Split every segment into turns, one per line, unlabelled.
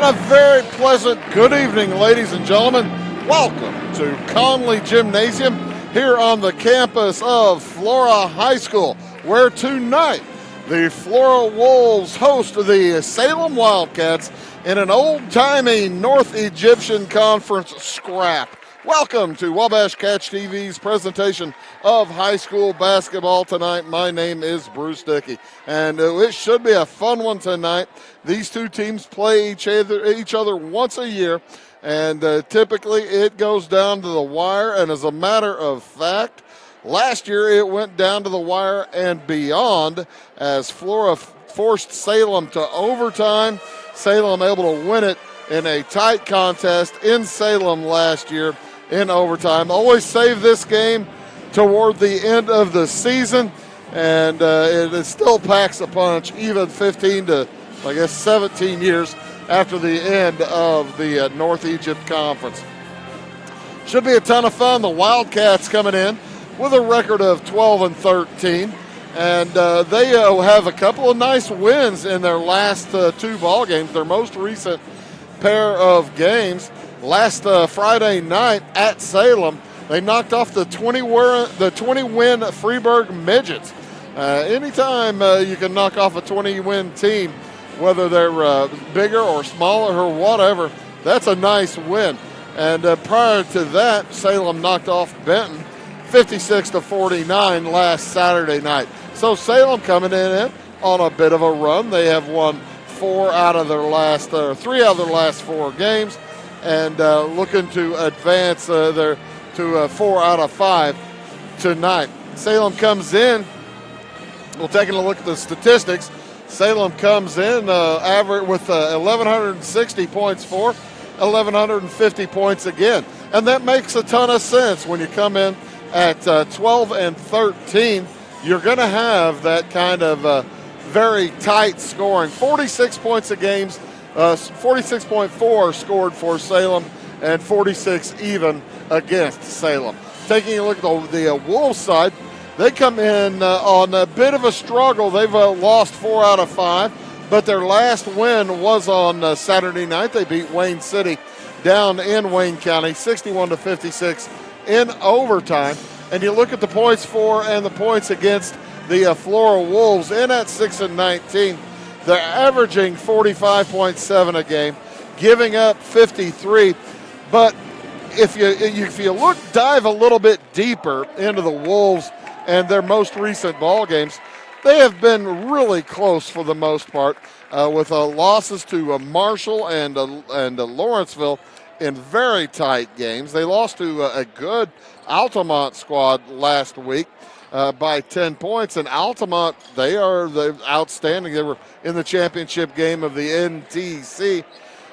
And a very pleasant good evening, ladies and gentlemen. Welcome to Conley Gymnasium here on the campus of Flora High School, where tonight the Flora Wolves host the Salem Wildcats in an old-timey North Egyptian Conference scrap. Welcome to Wabash Catch TV's presentation of high school basketball tonight. My name is Bruce Dickey, and it should be a fun one tonight. These two teams play each other once a year, and typically it goes down to the wire. And as a matter of fact, last year it went down to the wire and beyond as Flora forced Salem to overtime. Salem able to win it in a tight contest in Salem last year in overtime. Always save this game toward the end of the season, and it still packs a punch even 15 to, 17 years after the end of the North Egypt Conference. Should be a ton of fun. The Wildcats coming in with a record of 12-13, and they have a couple of nice wins in their last two ball games, their most recent pair of games. Last Friday night at Salem, they knocked off the 20-win Freeburg Midgets. Anytime you can knock off a 20-win team, whether they're bigger or smaller or whatever, that's a nice win. And prior to that, Salem knocked off Benton 56-49 last Saturday night. So Salem coming in on a bit of a run. They have won three out of their last 4 games, and looking to advance to 4 out of 5 tonight. Salem comes in. We're taking a look at the statistics. Salem comes in average with 1,160 points for, 1,150 points again. And that makes a ton of sense. When you come in at 12-13, you're going to have that kind of very tight scoring. 46 points a game, 46.4 scored for Salem, and 46 even against Salem. Taking a look at the Wolves side, they come in on a bit of a struggle. They've lost 4 out of 5, but their last win was on Saturday night. They beat Wayne City down in Wayne County, 61-56 in overtime. And you look at the points for and the points against the Flora Wolves in at 6-19. They're averaging 45.7 a game, giving up 53. But if you dive a little bit deeper into the Wolves and their most recent ball games, they have been really close for the most part, with losses to Marshall and Lawrenceville in very tight games. They lost to a good Altamont squad last week by 10 points, and Altamont, they're outstanding. They were in the championship game of the NTC.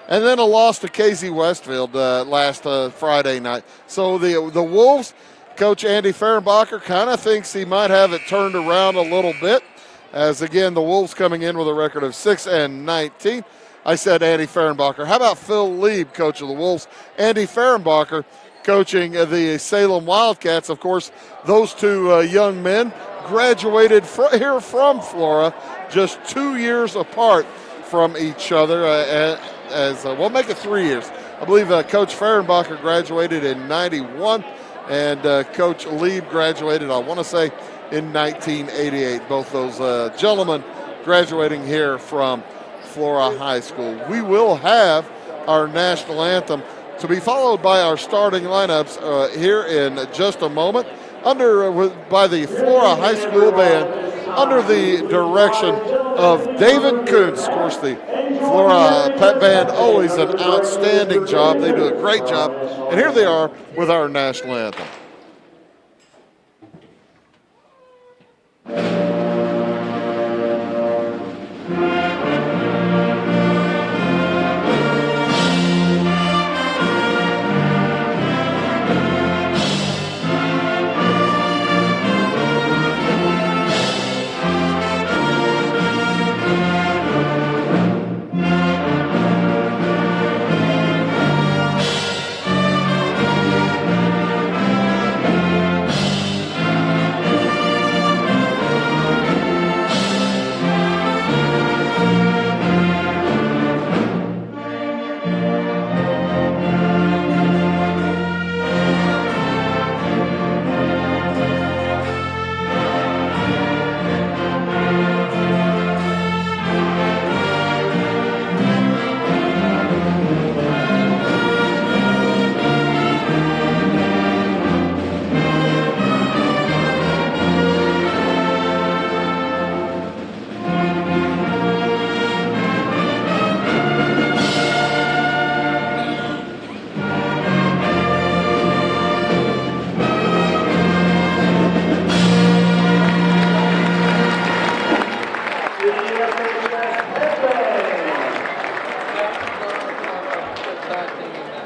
And then a loss to KZ Westfield last Friday night. So the Wolves, Coach Andy Fehrenbacher kind of thinks he might have it turned around a little bit, as again the Wolves coming in with a record of 6-19. I said Andy Fehrenbacher. How about Phil Lieb, coach of the Wolves? Andy Fehrenbacher coaching the Salem Wildcats. Of course, those two young men graduated here from Flora, just 2 years apart from each other. We'll make it 3 years. I believe Coach Fehrenbacher graduated in 91, and Coach Lieb graduated, I want to say, in 1988. Both those gentlemen graduating here from Flora High School. We will have our national anthem to be followed by our starting lineups here in just a moment, by the Flora High School Band under the direction of David Kuntz. Of course, the Flora Pep Band, always an outstanding job. They do a great job. And here they are with our national anthem.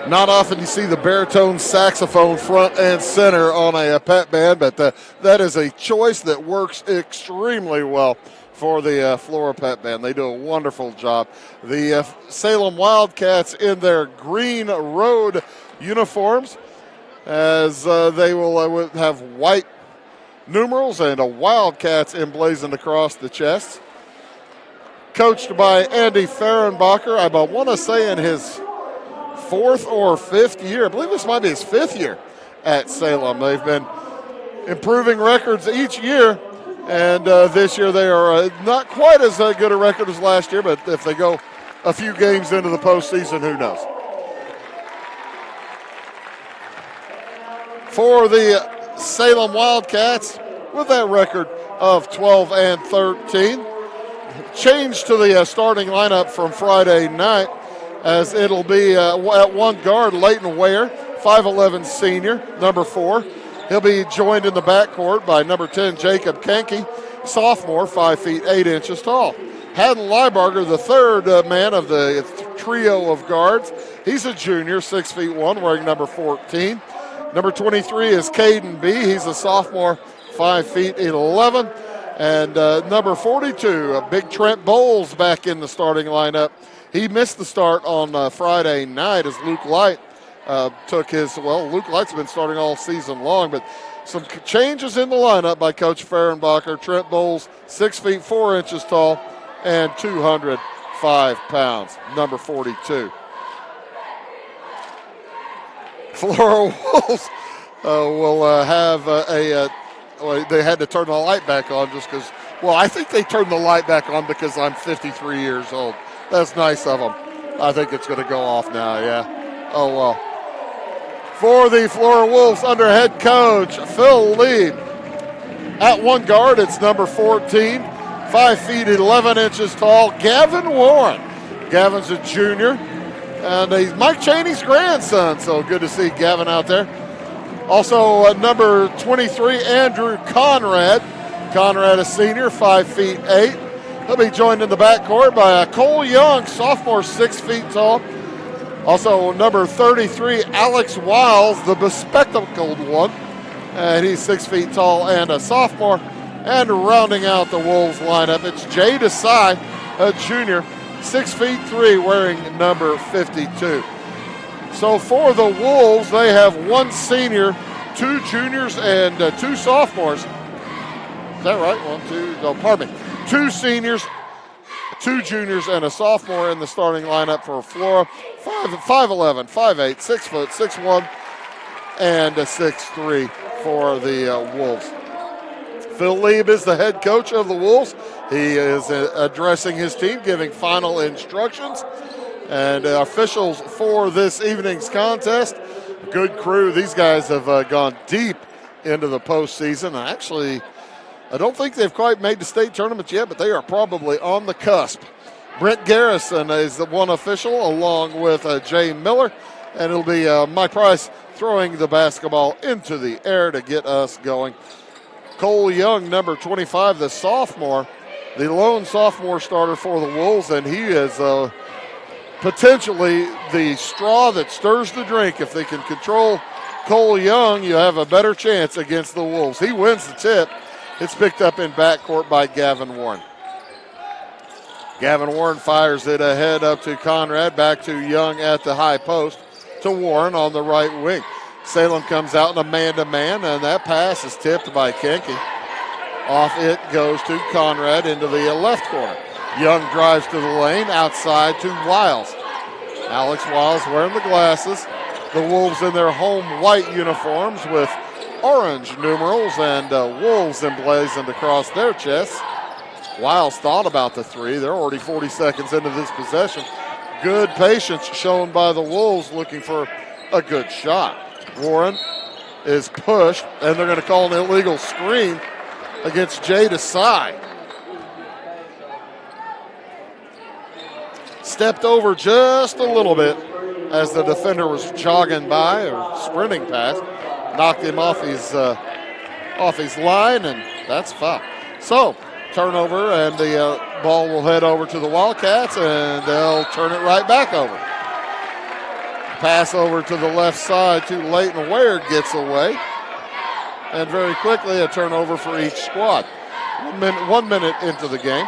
Not often you see the baritone saxophone front and center on a pep band, but that is a choice that works extremely well for the Flora pep band. They do a wonderful job. The Salem Wildcats in their green road uniforms, as they will have white numerals and a Wildcats emblazoned across the chest. Coached by Andy Fehrenbacher, I want to say in his 4th or 5th year. I believe this might be his 5th year at Salem. They've been improving records each year, and this year they are not quite as good a record as last year, but if they go a few games into the postseason, who knows? For the Salem Wildcats, with that record of 12-13, change to the starting lineup from Friday night, as it'll be at one guard, Leighton Ware, 5'11 senior, number 4. He'll be joined in the backcourt by number 10, Jacob Kenke, sophomore, 5 feet 8 inches tall. Haddon Liebarger, the third man of the trio of guards. He's a junior, 6 feet 1, wearing number 14. Number 23 is Caden B. He's a sophomore, 5 feet 11. And number 42, Big Trent Bowles back in the starting lineup. He missed the start on Friday night as Luke Light took his, Luke Light's been starting all season long, but some changes in the lineup by Coach Fehrenbacher. Trent Bowles, 6 feet 4 inches tall and 205 pounds, number 42. Flora Wolves will have they had to turn the light back on just because, I think they turned the light back on because I'm 53 years old. That's nice of them. I think it's going to go off now, yeah. Oh, well. For the Flora Wolves under head coach Phil Lee. At one guard, it's number 14, 5 feet 11 inches tall, Gavin Warren. Gavin's a junior, and he's Mike Cheney's grandson, so good to see Gavin out there. Also, number 23, Andrew Conrad. Conrad, a senior, 5 feet 8. He'll be joined in the backcourt by Cole Young, sophomore, 6 feet tall. Also, number 33, Alex Wiles, the bespectacled one. And he's 6 feet tall and a sophomore. And rounding out the Wolves lineup, it's Jay Desai, a junior, 6 feet 3, wearing number 52. So for the Wolves, they have one senior, 2 juniors, and 2 sophomores. Is that right? 1, 2, no, pardon me. 2 seniors, 2 juniors, and a sophomore in the starting lineup for Flora. 5'11", 5'8", 6 foot, 6'1", and a 6'3" for the Wolves. Phil Lieb is the head coach of the Wolves. He is addressing his team, giving final instructions. And officials for this evening's contest, good crew. These guys have gone deep into the postseason. Actually, I don't think they've quite made the state tournament yet, but they are probably on the cusp. Brent Garrison is the one official, along with Jay Miller. And it'll be Mike Price throwing the basketball into the air to get us going. Cole Young, number 25, the sophomore, the lone sophomore starter for the Wolves, and he is potentially the straw that stirs the drink. If they can control Cole Young, you have a better chance against the Wolves. He wins the tip. It's picked up in backcourt by Gavin Warren. Gavin Warren fires it ahead up to Conrad, back to Young at the high post to Warren on the right wing. Salem comes out in a man-to-man, and that pass is tipped by Kenke. Off it goes to Conrad into the left corner. Young drives to the lane, outside to Wiles. Alex Wiles wearing the glasses. The Wolves in their home white uniforms with orange numerals and Wolves emblazoned across their chests. Wiles thought about the three. They're already 40 seconds into this possession. Good patience shown by the Wolves looking for a good shot. Warren is pushed, and they're going to call an illegal screen against Jay Desai. Stepped over just a little bit as the defender was jogging by or sprinting past. Knocked him off his line, and that's foul. So, turnover, and the Ball will head over to the Wildcats, and they'll turn it right back over. Pass over to the left side to Leighton Ware, gets away. And very quickly, a turnover for each squad. 1 minute into the game.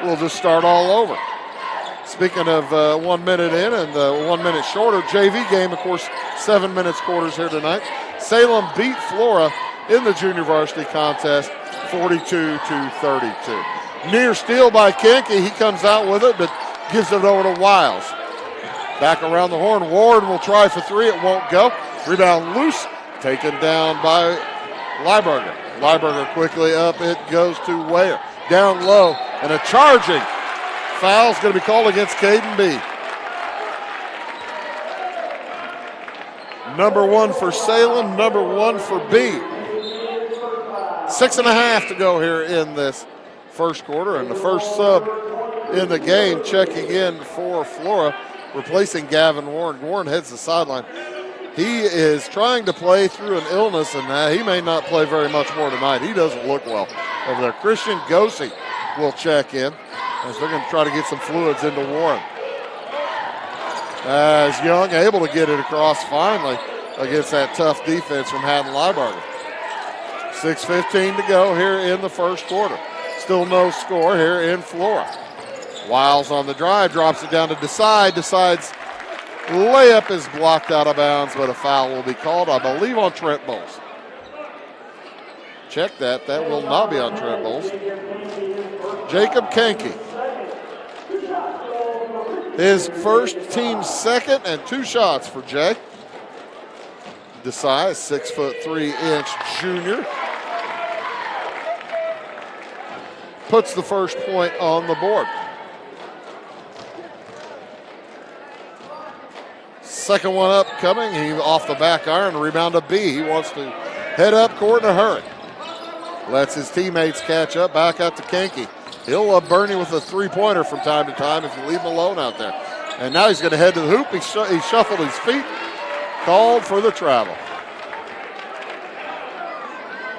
We'll just start all over. Speaking of 1 minute in and 1 minute shorter, JV game, of course, 7 minutes quarters here tonight. Salem beat Flora in the junior varsity contest 42-32. Near steal by Kenke. He comes out with it, but gives it over to Wiles. Back around the horn. Ward will try for three. It won't go. Rebound loose. Taken down by Lieberger. Lieberger quickly up. It goes to Ware. Down low. And a charging foul is going to be called against Caden B. Number 1 for Salem. Number 1 for B. 6.5 to go here in this first quarter. And the first sub in the game checking in for Flora, replacing Gavin Warren. Warren heads the sideline. He is trying to play through an illness, and he may not play very much more tonight. He doesn't look well over there. Christian Gosey will check in as they're going to try to get some fluids into Warren. As Young able to get it across finally against that tough defense from Haddon Lieberger. 6:15 to go here in the first quarter. Still no score here in Flora. Wiles on the drive, drops it down to decides layup is blocked out of bounds, but a foul will be called, I believe, on Trent Bowles. Check that. That will not be on Trent Bowles. Jacob Kenke. His first, team's second, and 2 shots for Jay. Desai, 6'3" junior. Puts the first point on the board. Second one up coming. He off the back iron. Rebound to B. He wants to head up court in a hurry. Lets his teammates catch up. Back out to Kenke. He'll burn you with a three-pointer from time to time if you leave him alone out there. And now he's going to head to the hoop. He shuffled his feet. Called for the travel.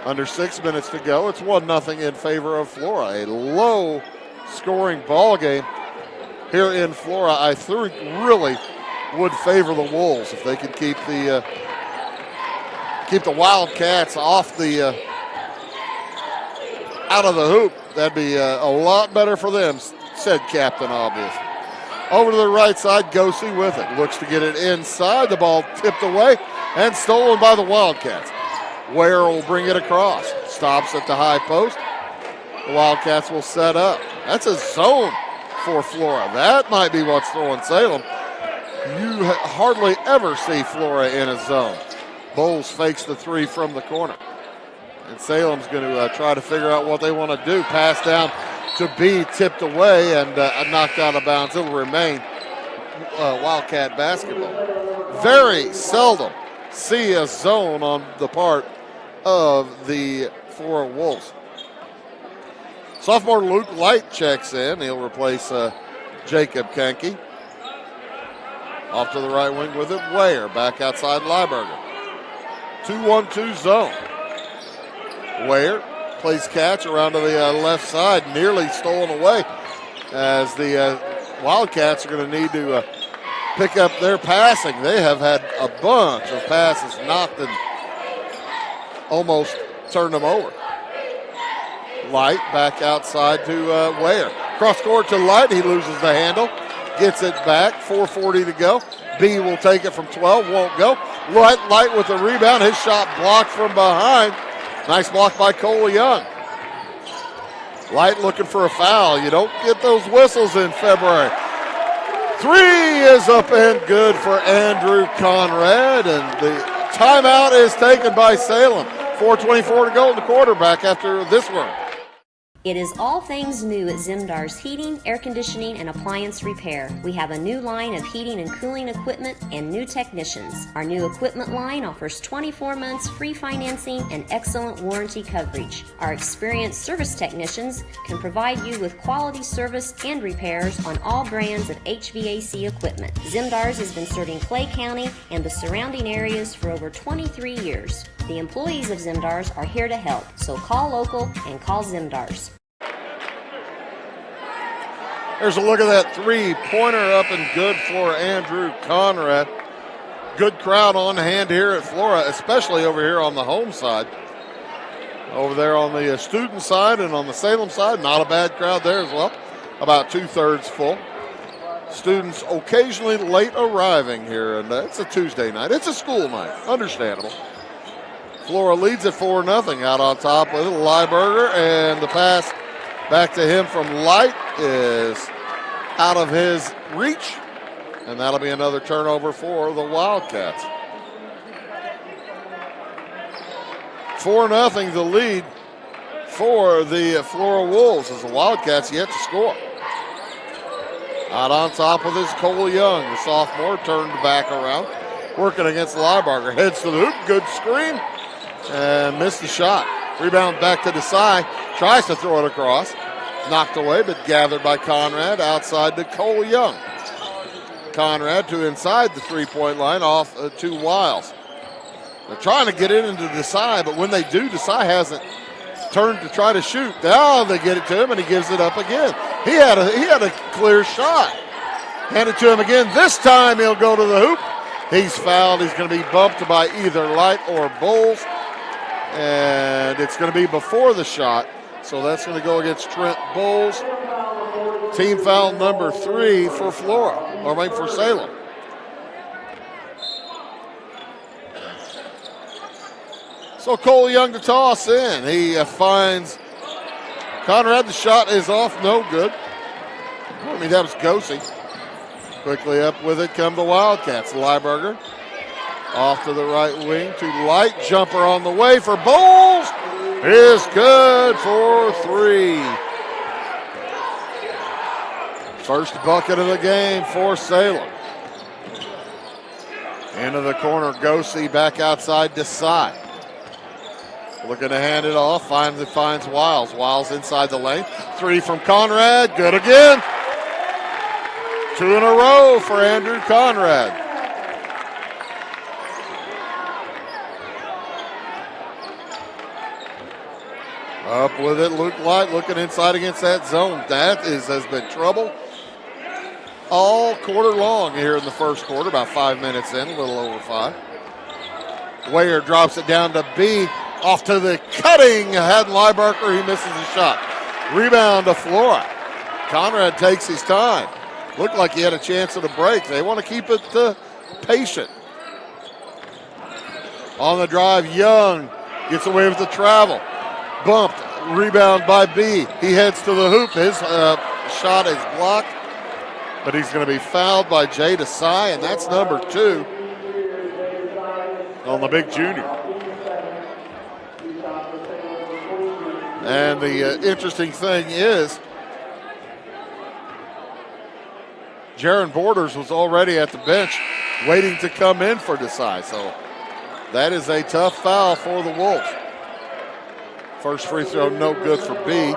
Under 6 minutes to go. It's 1-0 in favor of Flora. A low-scoring ball game here in Flora. I think really would favor the Wolves if they can keep the Wildcats off the out of the hoop. That'd be a lot better for them, said Captain Obvious. Over to the right side, Gosey with it. Looks to get it inside. The ball tipped away and stolen by the Wildcats. Ware will bring it across. Stops at the high post. The Wildcats will set up. That's a zone for Flora. That might be what's throwing Salem. You hardly ever see Flora in a zone. Bowles fakes the three from the corner. And Salem's going to try to figure out what they want to do. Pass down to B, tipped away and knocked out of bounds. It'll remain Wildcat basketball. Very seldom see a zone on the part of the Flora Wolves. Sophomore Luke Light checks in. He'll replace Jacob Kenke. Off to the right wing with it, Ware. Back outside Lieberger. 2-1-2 zone. Ware plays catch around to the left side, nearly stolen away as the Wildcats are going to need to pick up their passing. They have had a bunch of passes knocked and almost turned them over. Light back outside to Ware. Cross court to Light. He loses the handle. Gets it back. 4:40 to go. B will take it from 12. Won't go. Light with the rebound. His shot blocked from behind. Nice block by Cole Young. Light looking for a foul. You don't get those whistles in February. Three is up and good for Andrew Conrad. And the timeout is taken by Salem. 4:24 to go in the quarter. Back after this one.
It is all things new at Zimdar's Heating, Air Conditioning, and Appliance Repair. We have a new line of heating and cooling equipment and new technicians. Our new equipment line offers 24 months free financing and excellent warranty coverage. Our experienced service technicians can provide you with quality service and repairs on all brands of HVAC equipment. Zimdar's has been serving Clay County and the surrounding areas for over 23 years. The employees of Zimdar's are here to help, so call local and call Zimdar's.
There's a look at that three-pointer up and good for Andrew Conrad. Good crowd on hand here at Flora, especially over here on the home side. Over there on the student side and on the Salem side, not a bad crowd there as well. About 2/3 full. Students occasionally late arriving here, and it's a Tuesday night. It's a school night, understandable. Flora leads at 4-0 out on top with Lieberger, and the pass back to him from Light is out of his reach, and that'll be another turnover for the Wildcats. 4-0 the lead for the Flora Wolves as the Wildcats yet to score. Out on top of this Cole Young, the sophomore, turned back around, working against Lieberger. Heads to the hoop, good screen, and missed the shot. Rebound back to Desai, tries to throw it across. Knocked away, but gathered by Conrad outside to Cole Young. Conrad to inside the three-point line off to Wiles. They're trying to get it into Desai, but when they do, Desai hasn't turned to try to shoot. Now they get it to him, and he gives it up again. He had a clear shot. Hand it to him again. This time he'll go to the hoop. He's fouled. He's going to be bumped by either Light or Bowles, and it's going to be before the shot. So that's going to go against Trent Bowles. Team foul number 3 for Flora, for Salem. So Cole Young to toss in. He finds Conrad. The shot is off, no good. That was Gosey. Quickly up with it come the Wildcats. Lieberger off to the right wing to Light. Jumper on the way for Bowles. Is good for 3. First bucket of the game for Salem. Into the corner, Gosey back outside Desai. Looking to hand it off, finds Wiles. Wiles inside the lane. 3 from Conrad, good again. 2 in a row for Andrew Conrad. Up with it, Luke Light looking inside against that zone. That has been trouble all quarter long here in the first quarter, about 5 minutes in, a little over 5. Wayer drops it down to B, off to the cutting Haddon Lieberger, he misses the shot. Rebound to Flora. Conrad takes his time. Looked like he had a chance at a break. They want to keep it patient. On the drive, Young gets away with the travel. Bumped, rebound by B. He heads to the hoop. His shot is blocked, but he's going to be fouled by Jay Desai, and that's number 2 on the big junior. And the interesting thing is, Jaron Borders was already at the bench waiting to come in for Desai, so that is a tough foul for the Wolves. First free throw, no good for B.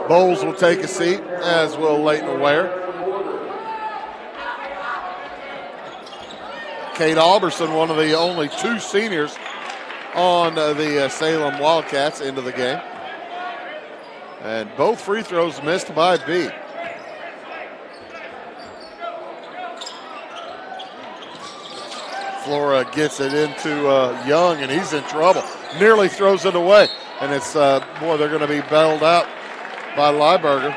Bowles will take a seat, as will Leighton Ware. Cade Alberson, one of the only 2 seniors on the Salem Wildcats into the game. And both free throws missed by B. Flora gets it into Young, and he's in trouble. Nearly throws it away. And it's, they're going to be bailed out by Lieberger.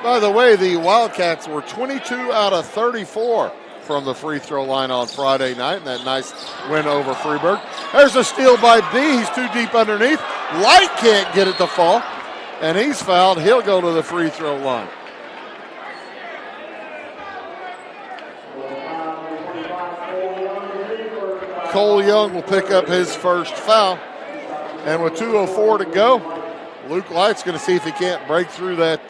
By the way, the Wildcats were 22 out of 34 from the free throw line on Friday night, and that nice win over Freeburg. There's a steal by B. He's too deep underneath. Light can't get it to fall, and he's fouled. He'll go to the free throw line. Cole Young will pick up his first foul, and with 2:04 to go, Luke Light's going to see if he can't break through that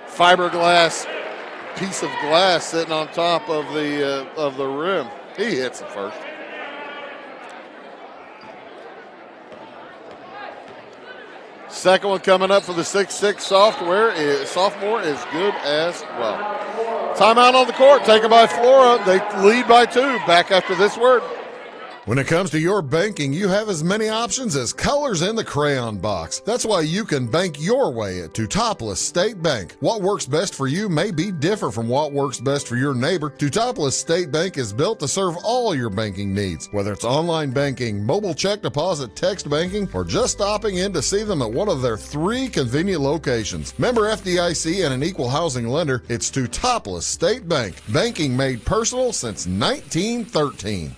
fiberglass piece of glass sitting on top of the rim. He hits it first. Second one coming up for the 6'6" sophomore is good as well. Timeout on the court taken by Flora. They lead by 2. Back after this word.
When it comes to your banking, you have as many options as colors in the crayon box. That's why you can bank your way at Teutopolis State Bank. What works best for you may be different from what works best for your neighbor. Teutopolis State Bank is built to serve all your banking needs, whether it's online banking, mobile check deposit, text banking, or just stopping in to see them at one of their 3 convenient locations. Member FDIC and an equal housing lender, it's Teutopolis State Bank. Banking made personal since 1913.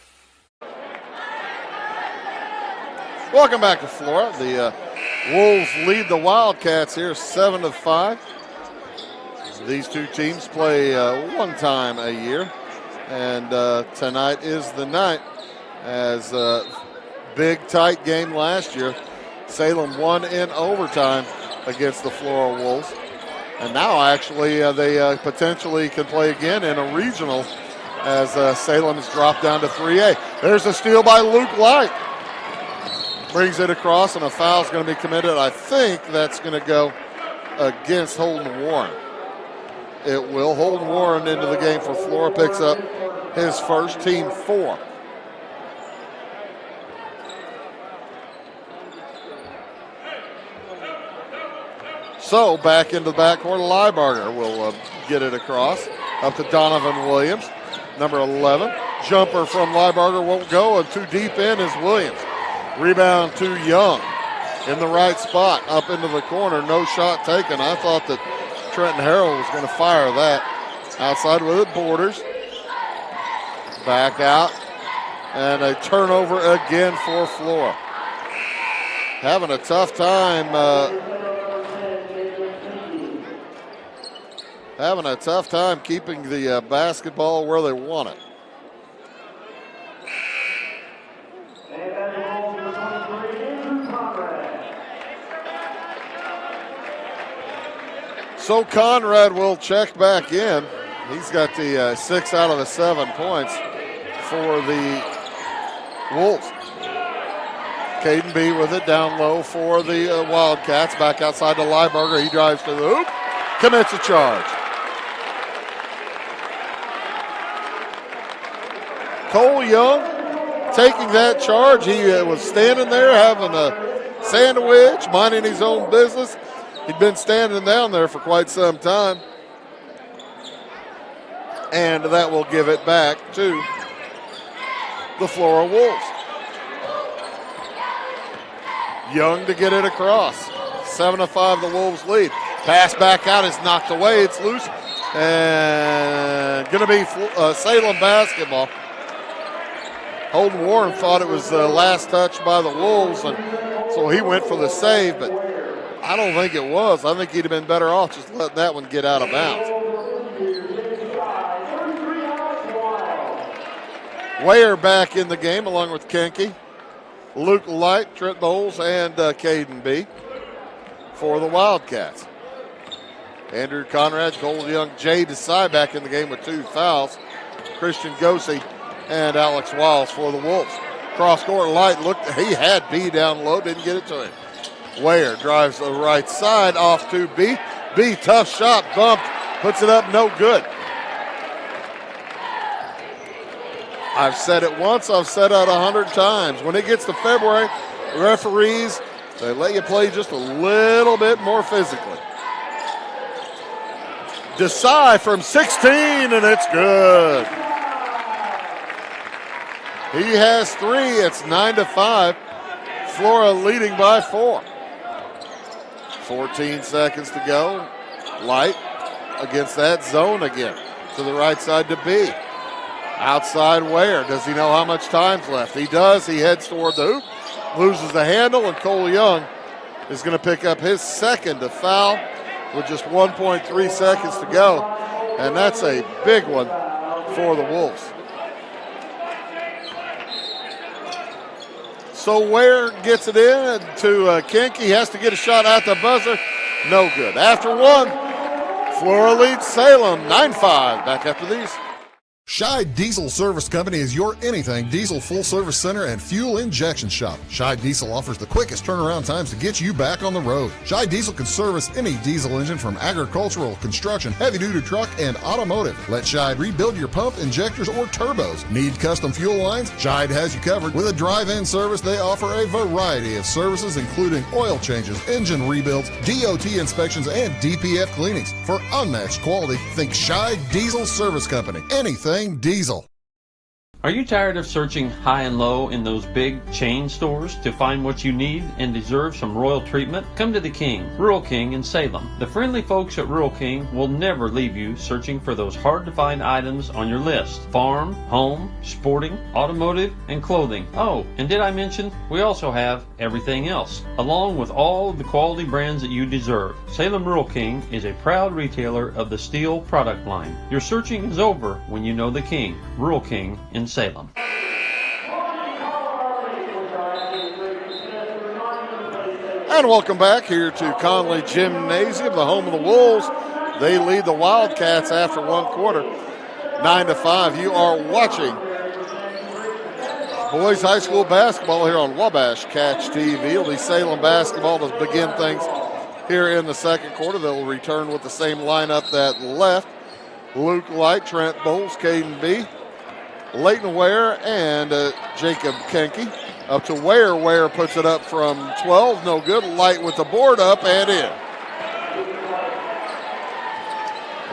Welcome back to Flora. The Wolves lead the Wildcats here 7-5. These two teams play one time a year, and tonight is the night. As a big, tight game last year, Salem won in overtime against the Flora Wolves. And now, actually, they potentially can play again in a regional as Salem has dropped down to 3A. There's a steal by Luke Light. Brings it across, and a foul's going to be committed. I think that's going to go against Holden Warren. It will. Holden Warren into the game for Flora, picks up his first, team 4. So back into the backcourt, Liebarger will get it across up to Donovan Williams, number 11. Jumper from Liebarger won't go, and too deep in is Williams. Rebound to Young in the right spot, up into the corner. No shot taken. I thought that Trenton Harrell was going to fire that. Outside with it, Borders. Back out. And a turnover again for Flora. Having a tough time. Keeping the basketball where they want it. So Conrad will check back in. He's got the 6 out of the 7 points for the Wolves. Caden B with it down low for the Wildcats. Back outside to Liebarger. He drives to the hoop. Commits a charge. Cole Young taking that charge. He was standing there having a sandwich, minding his own business. He'd been standing down there for quite some time. And that will give it back to the Flora Wolves. Young to get it across. 7-5 the Wolves lead. Pass back out is knocked away. It's loose. And going to be Salem basketball. Holden Warren thought it was the last touch by the Wolves, and so he went for the save, but I don't think it was. I think he'd have been better off just letting that one get out of bounds. Ware back in the game along with Kenke, Luke Light, Trent Bowles, and Caden B for the Wildcats. Andrew Conrad, Cole Young, Jay Desai back in the game with 2 fouls. Christian Gosey and Alex Wiles for the Wolves. Cross-court, Light he had B down low, didn't get it to him. Ware drives the right side off to B. B, tough shot, bumped, puts it up, no good. I've said it once, I've said it 100 times. When it gets to February, referees, they let you play just a little bit more physically. Desai from 16, and it's good. He has 3. It's 9-5. Flora leading by 4. 14 seconds to go. Light against that zone again. To the right side to B. Outside Ware. Does he know how much time's left? He does. He heads toward the hoop. Loses the handle, and Cole Young is going to pick up his second to foul with just 1.3 seconds to go. And that's a big one for the Wolves. So Ware gets it in to Kenke. He has to get a shot at the buzzer. No good. After one, Flora leads Salem 9-5. Back after these.
Scheid Diesel Service Company is your anything diesel full service center and fuel injection shop. Scheid Diesel offers the quickest turnaround times to get you back on the road. Scheid Diesel can service any diesel engine from agricultural, construction, heavy-duty truck, and automotive. Let Scheid rebuild your pump, injectors, or turbos. Need custom fuel lines? Scheid has you covered. With a drive-in service, they offer a variety of services including oil changes, engine rebuilds, DOT inspections, and DPF cleanings. For unmatched quality, think Scheid Diesel Service Company. Anything diesel.
Are you tired of searching high and low in those big chain stores to find what you need and deserve some royal treatment? Come to the King, Rural King in Salem. The friendly folks at Rural King will never leave you searching for those hard-to-find items on your list. Farm, home, sporting, automotive, and clothing. Oh, and did I mention we also have everything else, along with all of the quality brands that you deserve. Salem Rural King is a proud retailer of the steel product line. Your searching is over when you know the King, Rural King in Salem.
And welcome back here to Conley Gymnasium, the home of the Wolves. They lead the Wildcats after one quarter, 9-5. You are watching boys high school basketball here on Wabash Catch TV. It'll be Salem basketball to begin things here in the second quarter. They'll return with the same lineup that left. Luke Light, Trent Bowles, Caden B, Leighton Ware, and Jacob Kenke. Up to Ware. Ware puts it up from 12. No good. Light with the board up and in.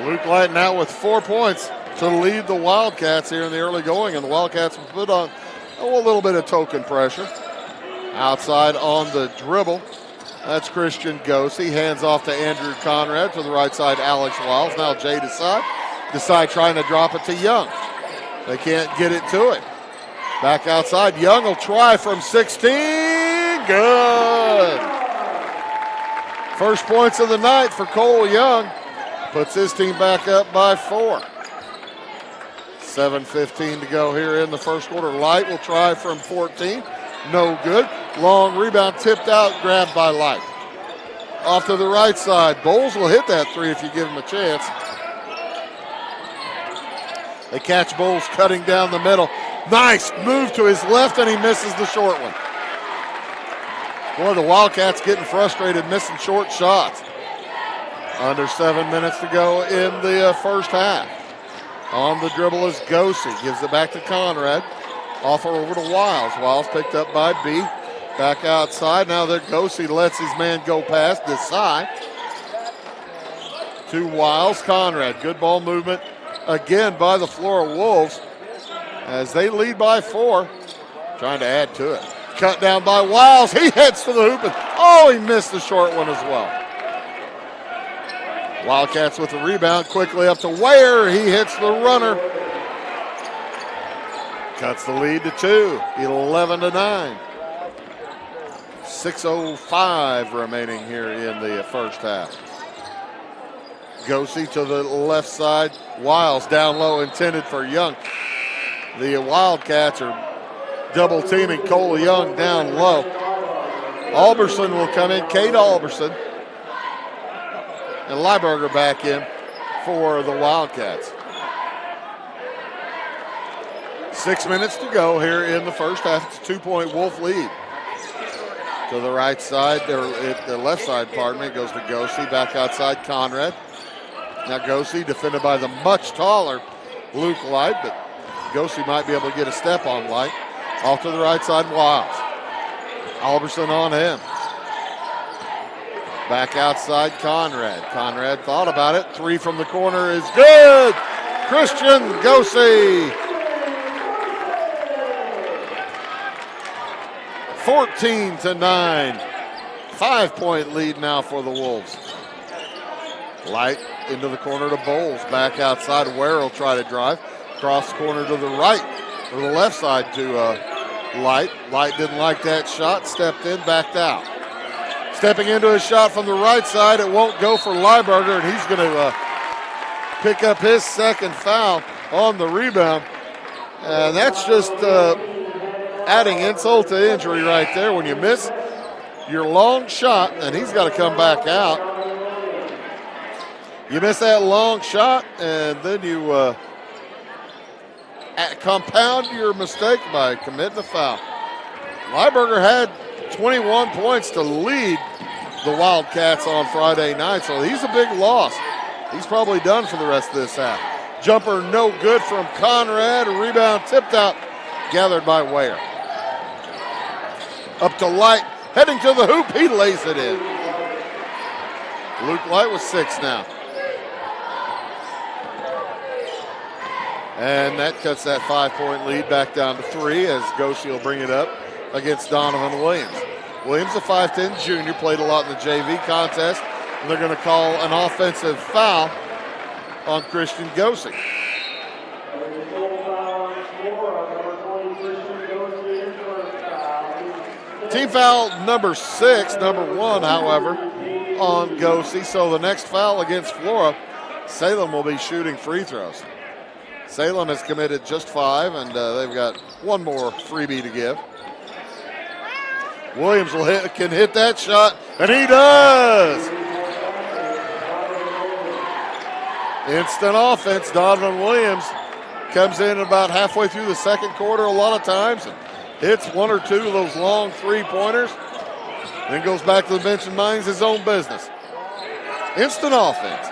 Luke Light now with 4 points to lead the Wildcats here in the early going. And the Wildcats will put on a little bit of token pressure. Outside on the dribble. That's Christian Gosey. Hands off to Andrew Conrad. To the right side, Alex Wiles. Now Jay Desai. Desai trying to drop it to Young. They can't get it to it. Back outside. Young will try from 16. Good. First points of the night for Cole Young. Puts his team back up by 4. 7:15 to go here in the first quarter. Light will try from 14. No good. Long rebound tipped out, grabbed by Light. Off to the right side. Bowles will hit that three if you give him a chance. They catch Bowles cutting down the middle. Nice move to his left, and he misses the short one. Boy, the Wildcats getting frustrated, missing short shots. Under 7 minutes to go in the first half. On the dribble is Gosey. Gives it back to Conrad. Offer over to Wiles. Wiles picked up by B. Back outside. Now that Gosey lets his man go past Desai. To Wiles. Conrad. Good ball movement again by the Flora Wolves as they lead by 4. Trying to add to it. Cut down by Wiles. He heads to the hoop. And, he missed the short one as well. Wildcats with the rebound. Quickly up to Ware. He hits the runner. Cuts the lead to 2. 11-9. 6:05 remaining here in the first half. Gosey to the left side. Wiles down low, intended for Young. The Wildcats are double teaming Cole Young down low. Alberson will come in. Kate Alberson. And Lieberger back in for the Wildcats. 6 minutes to go here in the first half. It's a 2-point Wolf lead. To the right side, the left side, goes to Gosey. Back outside, Conrad. Now Gosey defended by the much taller Luke Light, but Gosey might be able to get a step on Light. Off to the right side, Wiles. Alberson on him. Back outside, Conrad. Conrad thought about it. 3 from the corner is good. Christian Gosey. 14-9. 5-point lead now for the Wolves. Light into the corner to Bowles. Back outside, Ware will try to drive. Cross corner to the right, or the left side to Light. Light didn't like that shot. Stepped in, backed out. Stepping into his shot from the right side. It won't go for Lieberger, and he's going to pick up his second foul on the rebound. And that's just adding insult to injury right there. When you miss your long shot, and he's got to come back out. You miss that long shot, and then you compound your mistake by committing a foul. Lieberger had 21 points to lead the Wildcats on Friday night, so he's a big loss. He's probably done for the rest of this half. Jumper no good from Conrad. A rebound tipped out, gathered by Ware. Up to Light, heading to the hoop. He lays it in. Luke Light with 6 now. And that cuts that 5-point lead back down to 3 as Goshi will bring it up against Donovan Williams. Williams, a 5'10 junior, played a lot in the JV contest, and they're going to call an offensive foul on Christian Goshi. Team foul number 6, number 1, however, on Goshi. So the next foul against Flora, Salem will be shooting free throws. Salem has committed just 5, and they've got one more freebie to give. Williams can hit that shot, and he does. Instant offense. Donovan Williams comes in about halfway through the second quarter a lot of times and hits 1 or 2 of those long three-pointers, then goes back to the bench and minds his own business. Instant offense.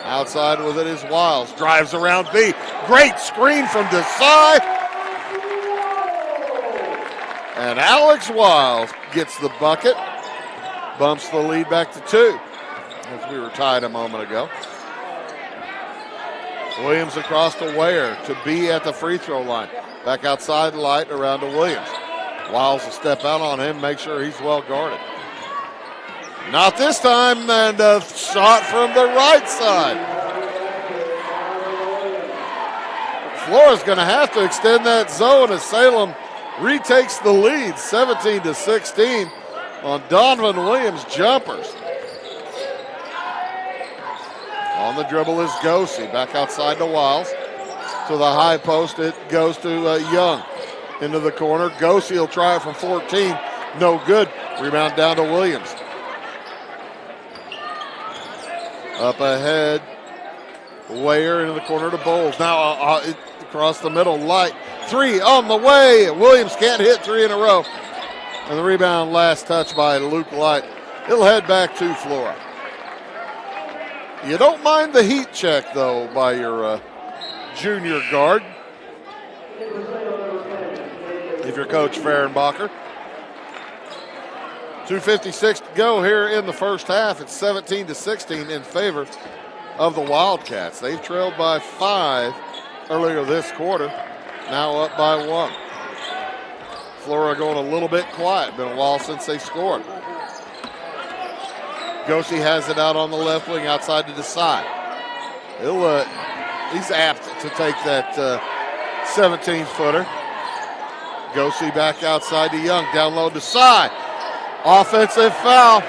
Outside with it is Wiles. Drives around B. Great screen from Desai. And Alex Wiles gets the bucket. Bumps the lead back to 2. As we were tied a moment ago. Williams across to Ware to B at the free throw line. Back outside Light around to Williams. Wiles will step out on him, make sure he's well guarded. Not this time, and a shot from the right side. Flora's going to have to extend that zone as Salem retakes the lead, 17-16 on Donovan Williams' jumpers. On the dribble is Goshi, back outside to Wiles. To the high post, it goes to Young. Into the corner, Goshi will try it from 14, no good. Rebound down to Williams. Up ahead, Ware into the corner to Bowles. Now across the middle, Light. 3 on the way. Williams can't hit 3 in a row. And the rebound last touch by Luke Light. He'll head back to Flora. You don't mind the heat check, though, by your junior guard. If you're Coach Fehrenbacher. 2:56 to go here in the first half. It's 17-16 in favor of the Wildcats. They've trailed by 5 earlier this quarter, now up by 1. Flora going a little bit quiet. Been a while since they scored. Goshi has it out on the left wing outside to Desai. He's apt to take that 17-footer. Goshi back outside to Young. Down low, Desai. Offensive foul.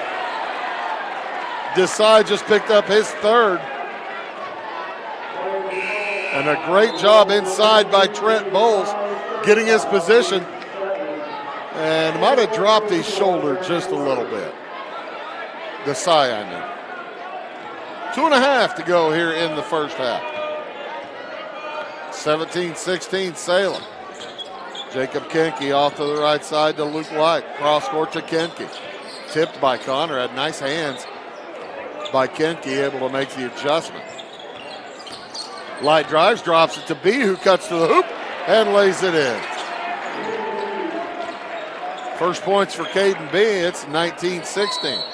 Desai just picked up his 3rd. And a great job inside by Trent Bowles getting his position. And might have dropped his shoulder just a little bit. Desai, I mean. 2.5 to go here in the first half. 17-16 Salem. Jacob Kenke off to the right side to Luke Light. Cross court to Kenke. Tipped by Conrad. Nice hands by Kenke, able to make the adjustment. Light drives, drops it to B, who cuts to the hoop and lays it in. First points for Caden B. It's 19-16.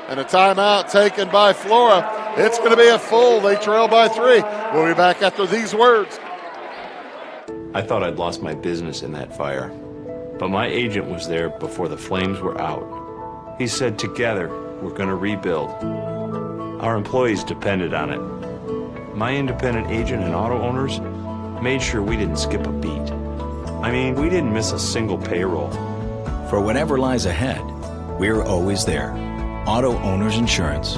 And a timeout taken by Flora. It's going to be a full. They trail by 3. We'll be back after these words.
I thought I'd lost my business in that fire, but my agent was there before the flames were out. He said, together, we're going to rebuild. Our employees depended on it. My independent agent and auto owners made sure we didn't skip a beat. I mean, we didn't miss a single payroll.
For whatever lies ahead, we're always there. Auto Owners Insurance.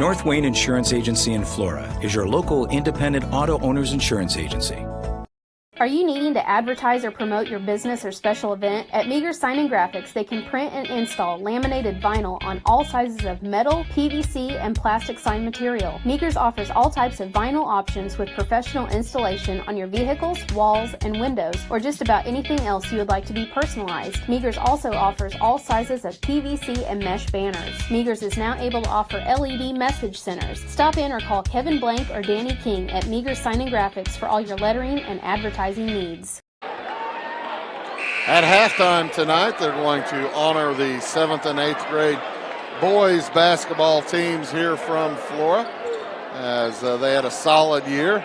North Wayne Insurance Agency in Flora is your local independent auto owners insurance agency.
Are you needing to advertise or promote your business or special event? At Meager Sign and Graphics, they can print and install laminated vinyl on all sizes of metal, PVC, and plastic sign material. Meagers offers all types of vinyl options with professional installation on your vehicles, walls, and windows, or just about anything else you would like to be personalized. Meagers also offers all sizes of PVC and mesh banners. Meagers is now able to offer LED message centers. Stop in or call Kevin Blank or Danny King at Meager Sign and Graphics for all your lettering and advertising needs.
At halftime tonight, they're going to honor the 7th and 8th grade boys basketball teams here from Flora, as they had a solid year.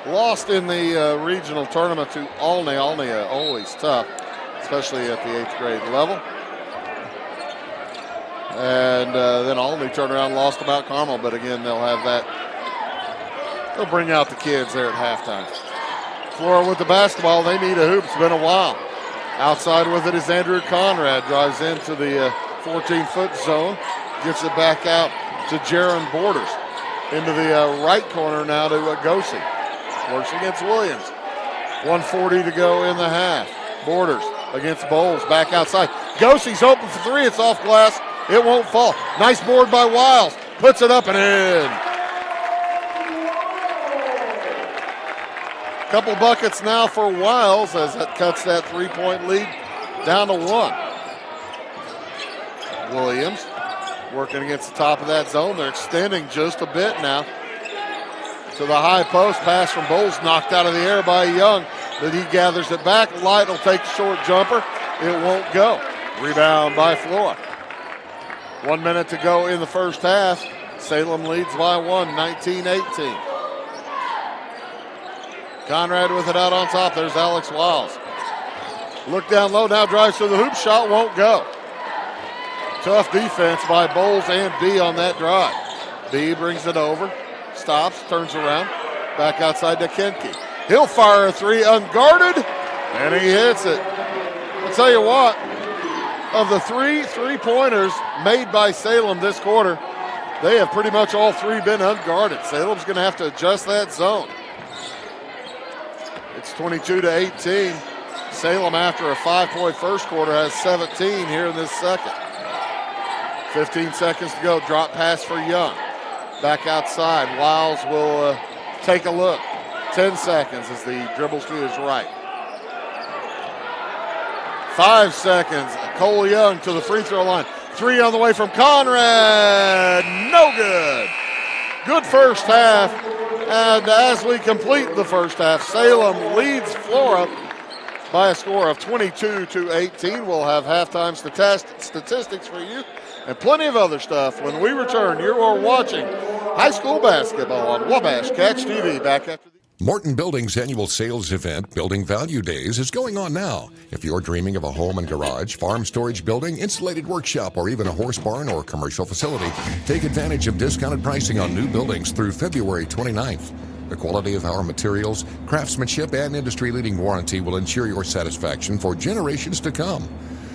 Lost in the regional tournament to Olney. Olney always tough, especially at the 8th grade level. And then Olney turned around and lost to Mount Carmel, but again, they'll have that. They'll bring out the kids there at halftime. Flora with the basketball. They need a hoop. It's been a while. Outside with it is Andrew Conrad. Drives into the 14-foot zone. Gets it back out to Jaron Borders. Into the right corner now to Gosey. Works against Williams. 1:40 to go in the half. Borders against Bowles. Back outside. Gosey's open for three. It's off glass. It won't fall. Nice board by Wiles. Puts it up and in. Couple buckets now for Wiles as that cuts that three-point lead down to one. Williams working against the top of that zone. They're extending just a bit now. To the high post. Pass from Bowles knocked out of the air by Young. But he gathers it back. Light will take the short jumper. It won't go. Rebound by Flora. 1 minute to go in the first half. Salem leads by one, 19-18. Conrad with it out on top. There's Alex Wiles. Look down low, now drives to the hoop. Shot won't go. Tough defense by Bowles and B on that drive. B brings it over, stops, turns around, back outside to Kenke. He'll fire a three unguarded, and he hits it. I'll tell you what, of the three-pointers made by Salem this quarter, they have pretty much all three been unguarded. Salem's going to have to adjust that zone. It's 22-18. Salem, after a 5-point first quarter, has 17 here in this second. 15 seconds to go. Drop pass for Young. Back outside. Wiles will take a look. 10 seconds as the dribbles to his right. 5 seconds. Cole Young to the free throw line. Three on the way from Conrad. No good. Good first half. And as we complete the first half, Salem leads Flora by a score of 22-18. We'll have halftime statistics for you and plenty of other stuff when we return. You are watching high school basketball on Wabash Catch TV. Back after the
Morton Building's annual sales event, Building Value Days, is going on now. If you're dreaming of a home and garage, farm storage building, insulated workshop, or even a horse barn or commercial facility, take advantage of discounted pricing on new buildings through February 29th. The quality of our materials, craftsmanship, and industry-leading warranty will ensure your satisfaction for generations to come.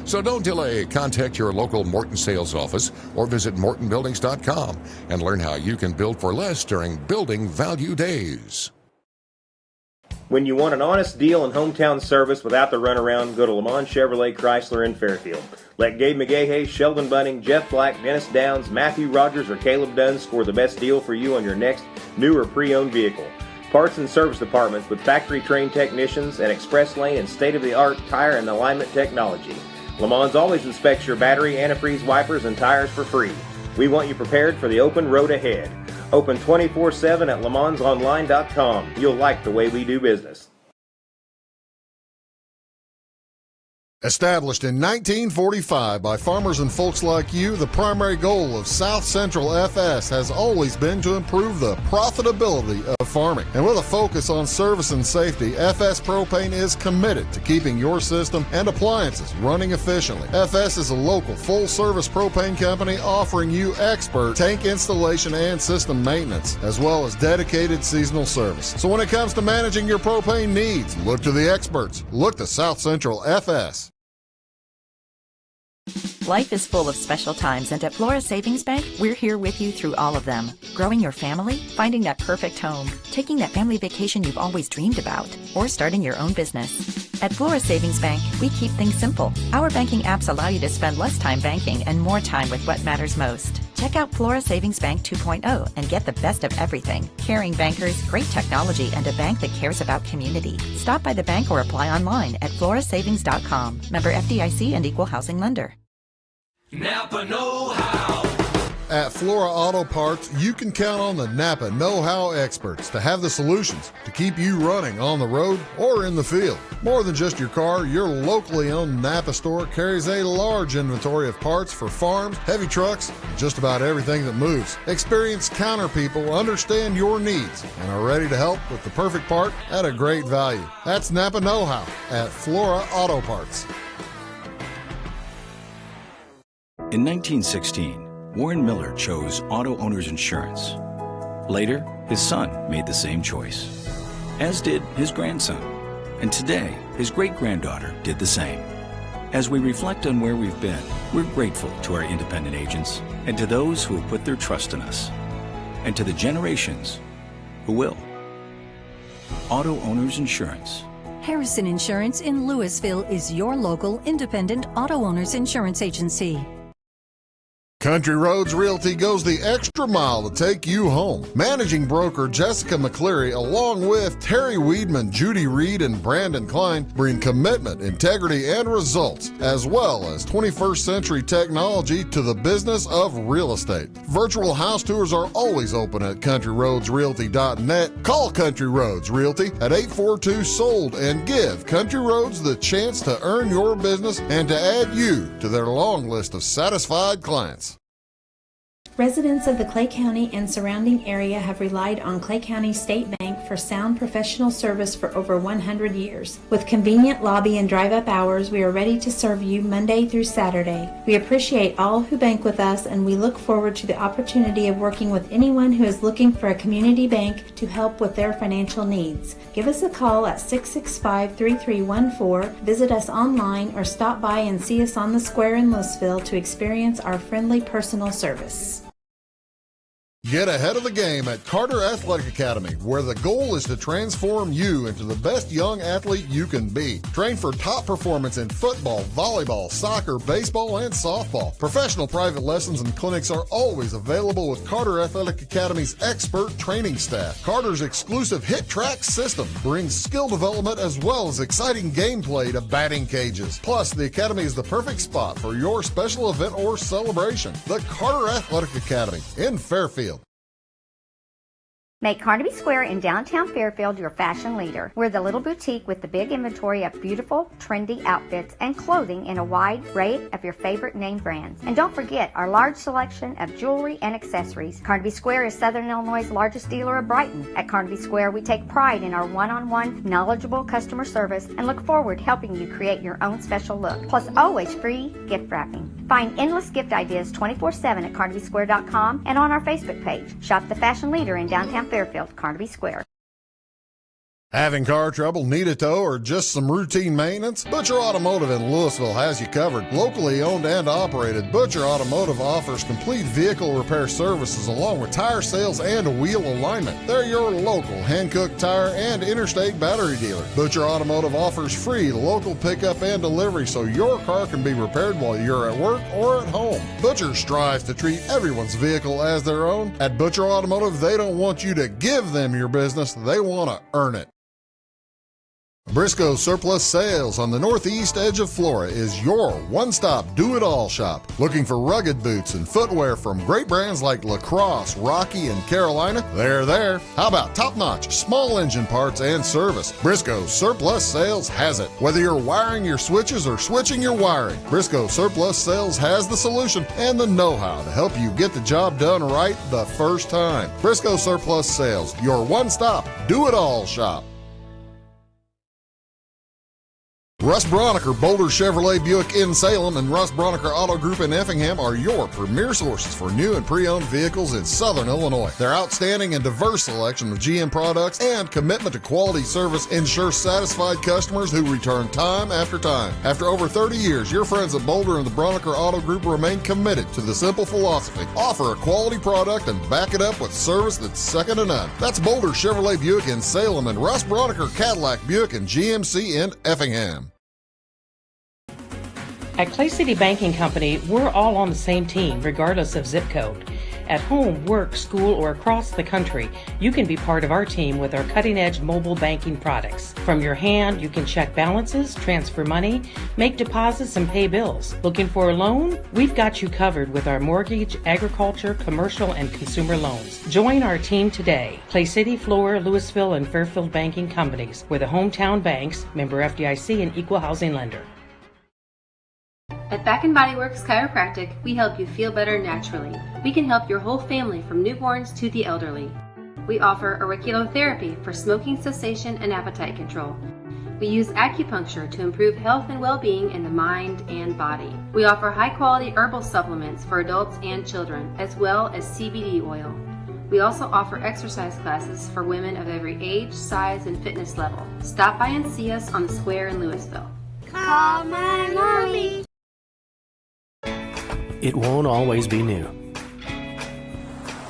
So don't delay. Contact your local Morton sales office or visit mortonbuildings.com and learn how you can build for less during Building Value Days.
When you want an honest deal and hometown service without the runaround, go to Lamont Chevrolet Chrysler in Fairfield. Let Gabe McGahey, Sheldon Bunning, Jeff Black, Dennis Downs, Matthew Rogers, or Caleb Dunn score the best deal for you on your next new or pre-owned vehicle. Parts and service departments with factory-trained technicians and express lane and state-of-the-art tire and alignment technology. Lamont always inspects your battery, antifreeze, wipers, and tires for free. We want you prepared for the open road ahead. Open 24/7 at LeMansOnline.com. You'll like the way we do business.
Established in 1945 by farmers and folks like you, the primary goal of South Central FS has always been to improve the profitability of farming. And with a focus on service and safety, FS Propane is committed to keeping your system and appliances running efficiently. FS is a local full-service propane company offering you expert tank installation and system maintenance, as well as dedicated seasonal service. So when it comes to managing your propane needs, look to the experts. Look to South Central FS.
Life is full of special times, and at Flora Savings Bank, we're here with you through all of them. Growing your family, finding that perfect home, taking that family vacation you've always dreamed about, or starting your own business. At Flora Savings Bank, we keep things simple. Our banking apps allow you to spend less time banking and more time with what matters most. Check out Flora Savings Bank 2.0 and get the best of everything. Caring bankers, great technology, and a bank that cares about community. Stop by the bank or apply online at florasavings.com. Member FDIC and Equal Housing Lender.
Napa know-how.
At Flora Auto Parts, you can count on the Napa know-how experts to have the solutions to keep you running on the road or in the field. More than just your car, your locally owned Napa store carries a large inventory of parts for farms, heavy trucks, and just about everything that moves. Experienced counter people understand your needs and are ready to help with the perfect part at a great value. That's Napa know-how at Flora Auto Parts.
In 1916, Warren Miller chose auto owners insurance. Later, his son made the same choice, as did his grandson. And today, his great-granddaughter did the same. As we reflect on where we've been, we're grateful to our independent agents and to those who have put their trust in us, and to the generations who will. Auto Owners Insurance.
Harrison Insurance in Louisville is your local independent auto owners insurance agency.
Country Roads Realty goes the extra mile to take you home. Managing broker Jessica McCleary, along with Terry Weedman, Judy Reed, and Brandon Klein, bring commitment, integrity, and results, as well as 21st century technology to the business of real estate. Virtual house tours are always open at countryroadsrealty.net. Call Country Roads Realty at 842-SOLD and give Country Roads the chance to earn your business and to add you to their long list of satisfied clients.
Residents of the Clay County and surrounding area have relied on Clay County State Bank for sound professional service for over 100 years. With convenient lobby and drive-up hours, we are ready to serve you Monday through Saturday. We appreciate all who bank with us, and we look forward to the opportunity of working with anyone who is looking for a community bank to help with their financial needs. Give us a call at 665-3314, visit us online, or stop by and see us on the square in Louisville to experience our friendly personal service.
Get ahead of the game at Carter Athletic Academy, where the goal is to transform you into the best young athlete you can be. Train for top performance in football, volleyball, soccer, baseball, and softball. Professional private lessons and clinics are always available with Carter Athletic Academy's expert training staff. Carter's exclusive Hit Track system brings skill development as well as exciting gameplay to batting cages. Plus, the Academy is the perfect spot for your special event or celebration. The Carter Athletic Academy in Fairfield.
Make Carnaby Square in downtown Fairfield your fashion leader. We're the little boutique with the big inventory of beautiful, trendy outfits and clothing in a wide array of your favorite name brands. And don't forget our large selection of jewelry and accessories. Carnaby Square is Southern Illinois' largest dealer of Brighton. At Carnaby Square, we take pride in our one-on-one, knowledgeable customer service and look forward to helping you create your own special look. Plus, always free gift wrapping. Find endless gift ideas 24/7 at CarnabySquare.com and on our Facebook page. Shop the fashion leader in downtown Fairfield, Carnaby Square.
Having car trouble, need a tow, or just some routine maintenance? Butcher Automotive in Louisville has you covered. Locally owned and operated, Butcher Automotive offers complete vehicle repair services along with tire sales and wheel alignment. They're your local Hankook tire and interstate battery dealer. Butcher Automotive offers free local pickup and delivery so your car can be repaired while you're at work or at home. Butcher strives to treat everyone's vehicle as their own. At Butcher Automotive, they don't want you to give them your business, they want to earn it. Briscoe Surplus Sales on the northeast edge of Flora is your one-stop do-it-all shop. Looking for rugged boots and footwear from great brands like Lacrosse, Rocky, and Carolina? They're there. How about top-notch small engine parts and service? Briscoe Surplus Sales has it. Whether you're wiring your switches or switching your wiring, Briscoe Surplus Sales has the solution and the know-how to help you get the job done right the first time. Briscoe Surplus Sales, your one-stop do-it-all shop. Russ Broniker, Boulder Chevrolet Buick in Salem, and Russ Broniker Auto Group in Effingham are your premier sources for new and pre-owned vehicles in Southern Illinois. Their outstanding and diverse selection of GM products and commitment to quality service ensures satisfied customers who return time after time. After over 30 years, your friends at Boulder and the Broniker Auto Group remain committed to the simple philosophy: offer a quality product and back it up with service that's second to none. That's Boulder Chevrolet Buick in Salem and Russ Broniker Cadillac Buick and GMC in Effingham.
At Clay City Banking Company, we're all on the same team, regardless of zip code. At home, work, school, or across the country, you can be part of our team with our cutting-edge mobile banking products. From your hand, you can check balances, transfer money, make deposits, and pay bills. Looking for a loan? We've got you covered with our mortgage, agriculture, commercial, and consumer loans. Join our team today. Clay City, Flora, Louisville, and Fairfield Banking Companies. We're the hometown banks, member FDIC, and equal housing lender.
At Back & Body Works Chiropractic, we help you feel better naturally. We can help your whole family from newborns to the elderly. We offer auriculotherapy for smoking cessation and appetite control. We use acupuncture to improve health and well-being in the mind and body. We offer high-quality herbal supplements for adults and children, as well as CBD oil. We also offer exercise classes for women of every age, size, and fitness level. Stop by and see us on the square in Louisville.
Call my mommy. It won't always be new.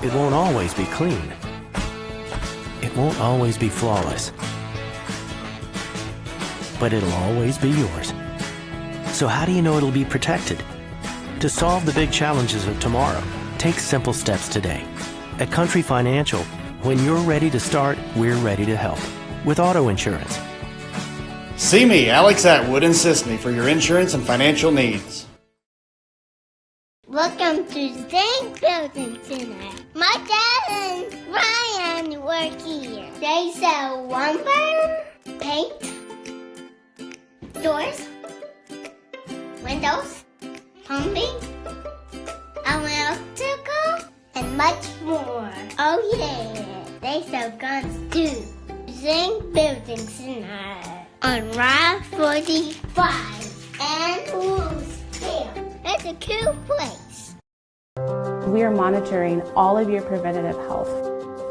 It won't always be clean. It won't always be flawless. But it'll always be yours. So how do you know it'll be protected? To solve the big challenges of tomorrow, take simple steps today. At Country Financial, when you're ready to start, we're ready to help. With auto insurance.
See me, Alex Atwood in Sisney, for your insurance and financial needs.
Welcome to Zinc Building Center. My dad and Ryan work here. They sell lumber, paint, doors, windows, plumbing, electrical, and much more. Oh yeah, they sell guns too. Zinc Building Center on Route 45 and Louisville. It's a cool place.
We are monitoring all of your preventative health.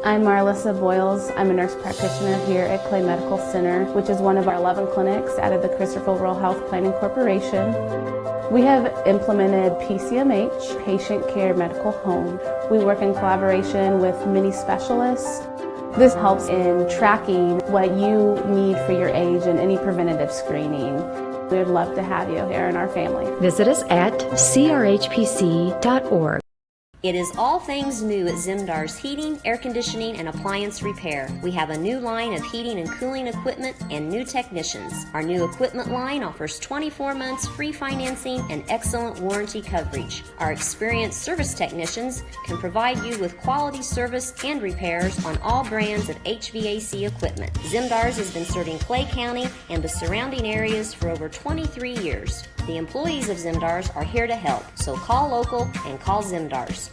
I'm Marlissa Boyles. I'm a nurse practitioner here at Clay Medical Center, which is one of our 11 clinics out of the Christopher Rural Health Planning Corporation. We have implemented PCMH, Patient Care Medical Home. We work in collaboration with many specialists. This helps in tracking what you need for your age and any preventative screening. We would love to have you here in our family.
Visit us at crhpc.org.
It is all things new at Zimdar's Heating, Air Conditioning, and Appliance Repair. We have a new line of heating and cooling equipment and new technicians. Our new equipment line offers 24 months free financing and excellent warranty coverage. Our experienced service technicians can provide you with quality service and repairs on all brands of HVAC equipment. Zimdar's has been serving Clay County and the surrounding areas for over 23 years. The employees of Zimdar's are here to help, so call local and call Zimdar's.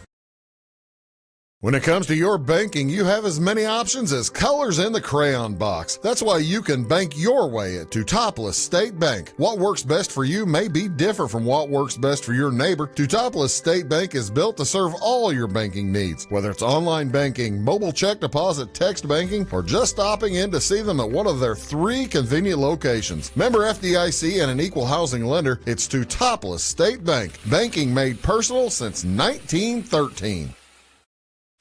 When it comes to your banking, you have as many options as colors in the crayon box. That's why you can bank your way at Teutopolis State Bank. What works best for you may be different from what works best for your neighbor. Teutopolis State Bank is built to serve all your banking needs, whether it's online banking, mobile check deposit, text banking, or just stopping in to see them at one of their 3 convenient locations. Member FDIC and an equal housing lender, it's Teutopolis State Bank. Banking made personal since 1913.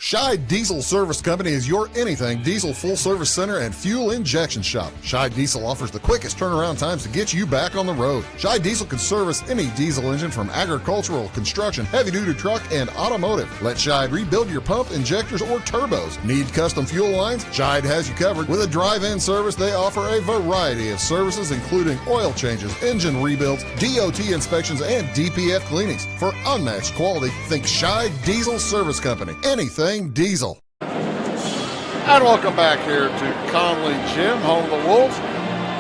Scheid Diesel Service Company is your anything diesel full service center and fuel injection shop. Scheid Diesel offers the quickest turnaround times to get you back on the road. Scheid Diesel can service any diesel engine from agricultural, construction, heavy-duty truck, and automotive. Let Scheid rebuild your pump, injectors, or turbos. Need custom fuel lines? Scheid has you covered. With a drive-in service, they offer a variety of services, including oil changes, engine rebuilds, DOT inspections, and DPF cleanings. For unmatched quality, think Scheid Diesel Service Company. Anything diesel.
And welcome back here to Conley Gym, home of the Wolves.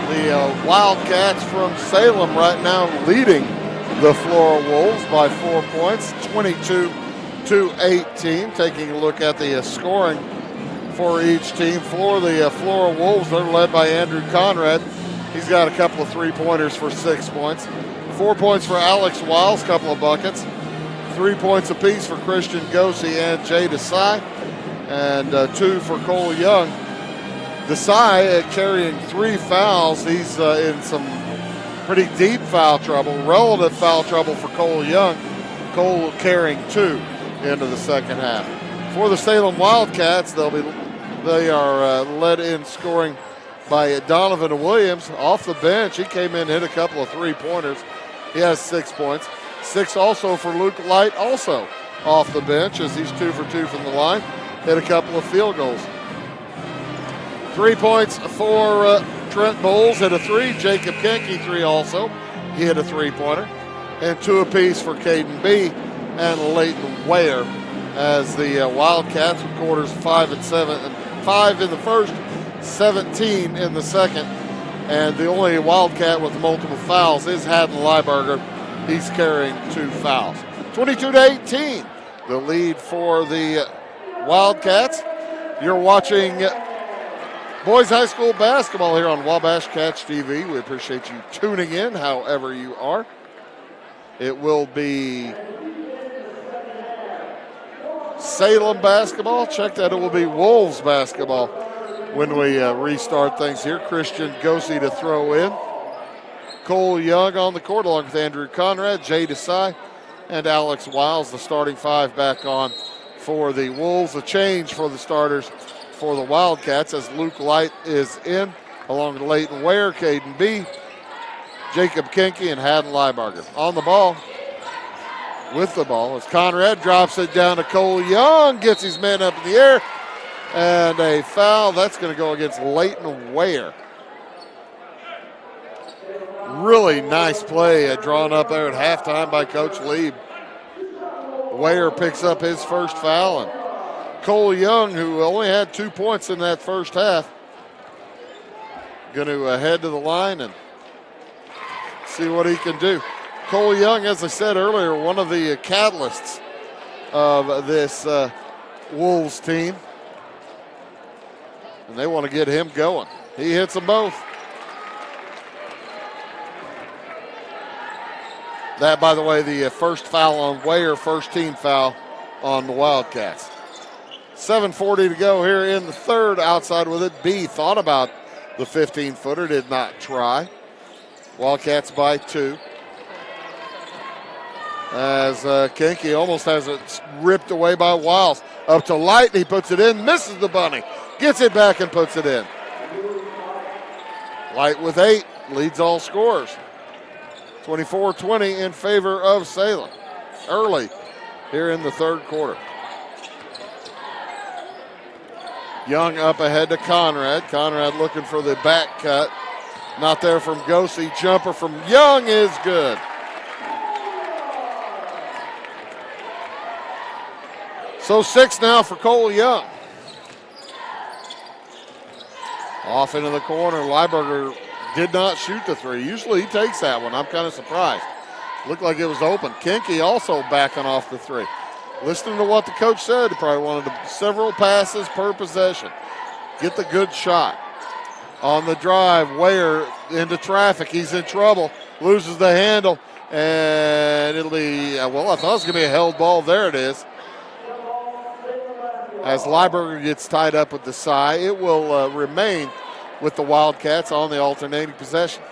The Wildcats from Salem right now leading the Flora Wolves by 4 points, 22-18. Taking a look at the scoring for each team. For the Flora Wolves, they're led by Andrew Conrad. He's got a couple of three-pointers for 6 points. 4 points for Alex Wiles, couple of buckets. 3 points apiece for Christian Gosey and Jay Desai, and 2 for Cole Young. Desai carrying 3 fouls. He's in some pretty deep foul trouble, relative foul trouble for Cole Young. Cole carrying 2 into the second half. For the Salem Wildcats, they are led in scoring by Donovan Williams off the bench. He came in, hit a couple of three-pointers. He has 6 points. 6 also for Luke Light, also off the bench, as he's 2 for 2 from the line. Hit a couple of field goals. 3 points for Trent Bowles, hit a 3. Jacob Kenke, 3 also. He hit a three-pointer. And 2 apiece for Caden B and Leighton Ware, as the Wildcats with quarters 5 and 7, and 5 in the first, 17 in the second. And the only Wildcat with multiple fouls is Haddon Lieberger. He's carrying 2 fouls. 22-18, the lead for the Wildcats. You're watching boys high school basketball here on Wabash Cats TV. We appreciate you tuning in, however you are. It will be Salem basketball. Check that, it will be Wolves basketball when we restart things here. Christian Gosey to throw in. Cole Young on the court along with Andrew Conrad, Jay Desai, and Alex Wiles, the starting 5 back on for the Wolves. A change for the starters for the Wildcats as Luke Light is in, along with Leighton Ware, Caden B, Jacob Kenke, and Haddon Lieberger. On the ball, with the ball, as Conrad drops it down to Cole Young, gets his man up in the air, and a foul. That's going to go against Leighton Ware. Really nice play drawn up there at halftime by Coach Lieb. Ware picks up his first foul, and Cole Young, who only had 2 points in that first half, going to head to the line and see what he can do. Cole Young, as I said earlier, one of the catalysts of this Wolves team, and they want to get him going. He hits them both. That, by the way, the first foul on Ware, first team foul on the Wildcats. 7:40 to go here in the third. Outside with it. B thought about the 15-footer, did not try. Wildcats by 2. As Kenke almost has it ripped away by Wiles. Up to Light, he puts it in, misses the bunny. Gets it back and puts it in. Light with 8, leads all scorers. 24-20 in favor of Salem. Early here in the third quarter. Young up ahead to Conrad. Conrad looking for the back cut. Not there from Gosey. Jumper from Young is good. So 6 now for Cole Young. Off into the corner. Lieberger did not shoot the 3. Usually he takes that one. I'm kind of surprised. Looked like it was open. Kenke also backing off the 3. Listening to what the coach said, he probably wanted several passes per possession. Get the good shot. On the drive, Ware into traffic. He's in trouble. Loses the handle. And it'll be, well, I thought it was going to be a held ball. There it is. As Lieberger gets tied up with Desai, it will remain with the Wildcats on the alternating possession.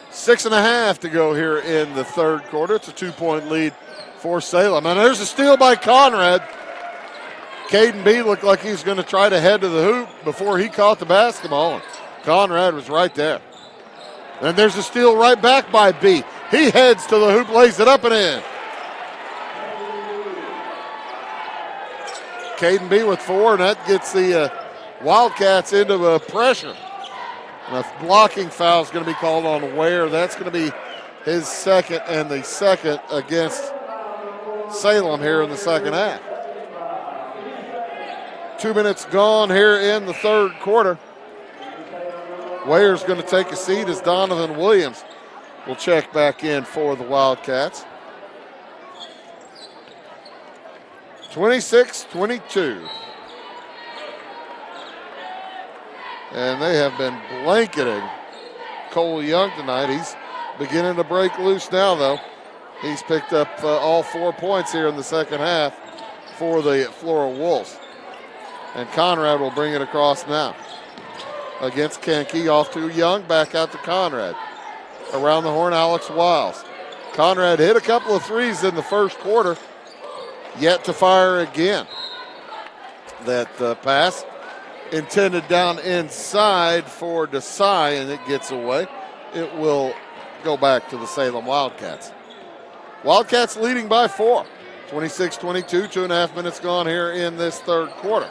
Six and a half to go here in the third quarter. It's a 2-point lead for Salem. And there's a steal by Conrad. Caden B looked like he was going to try to head to the hoop before he caught the basketball. And Conrad was right there. And there's a steal right back by B. He heads to the hoop, lays it up and in. Caden B with 4, and that gets the Wildcats into pressure. And a blocking foul is going to be called on Ware. That's going to be his second, and the second against Salem here in the second half. 2 minutes gone here in the third quarter. Ware's going to take a seat as Donovan Williams will check back in for the Wildcats. 26-22. And they have been blanketing Cole Young tonight. He's beginning to break loose now, though. He's picked up all 4 points here in the second half for the Flora Wolves. And Conrad will bring it across now. Against Kenke, off to Young, back out to Conrad. Around the horn, Alex Wiles. Conrad hit a couple of threes in the first quarter, yet to fire again. That pass intended down inside for Desai, and it gets away. It will go back to the Salem Wildcats. Wildcats leading by 4. 26-22, 2.5 minutes gone here in this third quarter.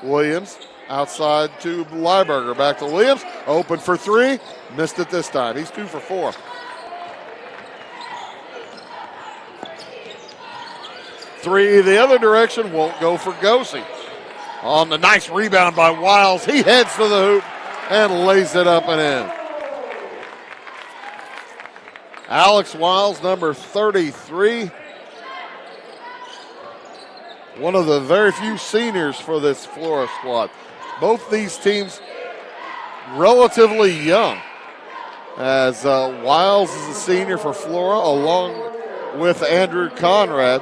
Williams outside to Lieberger. Back to Williams. Open for 3. Missed it this time. He's 2 for 4. Three the other direction. Won't go for Gosey. On the nice rebound by Wiles. He heads to the hoop and lays it up and in. Alex Wiles, number 33. One of the very few seniors for this Flora squad. Both these teams relatively young, as Wiles is a senior for Flora along with Andrew Conrad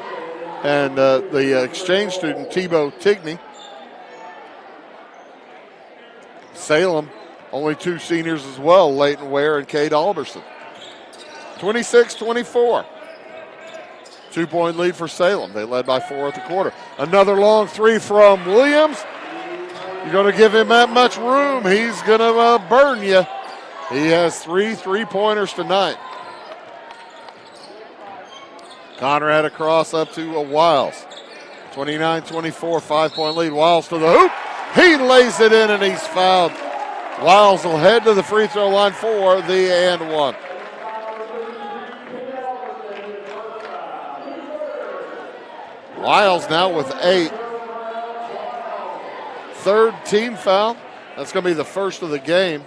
and the exchange student Tebow Tigney. Salem, only 2 seniors as well, Leighton Ware and Cade Alberson. 26-24. 2-point lead for Salem. They led by 4 at the quarter. Another long 3 from Williams. You're going to give him that much room, he's going to burn you. He has 3 3-pointers tonight. Conrad across up to Wiles. 29-24, 5-point lead. Wiles to the hoop. He lays it in and he's fouled. Wiles will head to the free throw line for the and one. Wiles now with 8. Third team foul. That's going to be the first of the game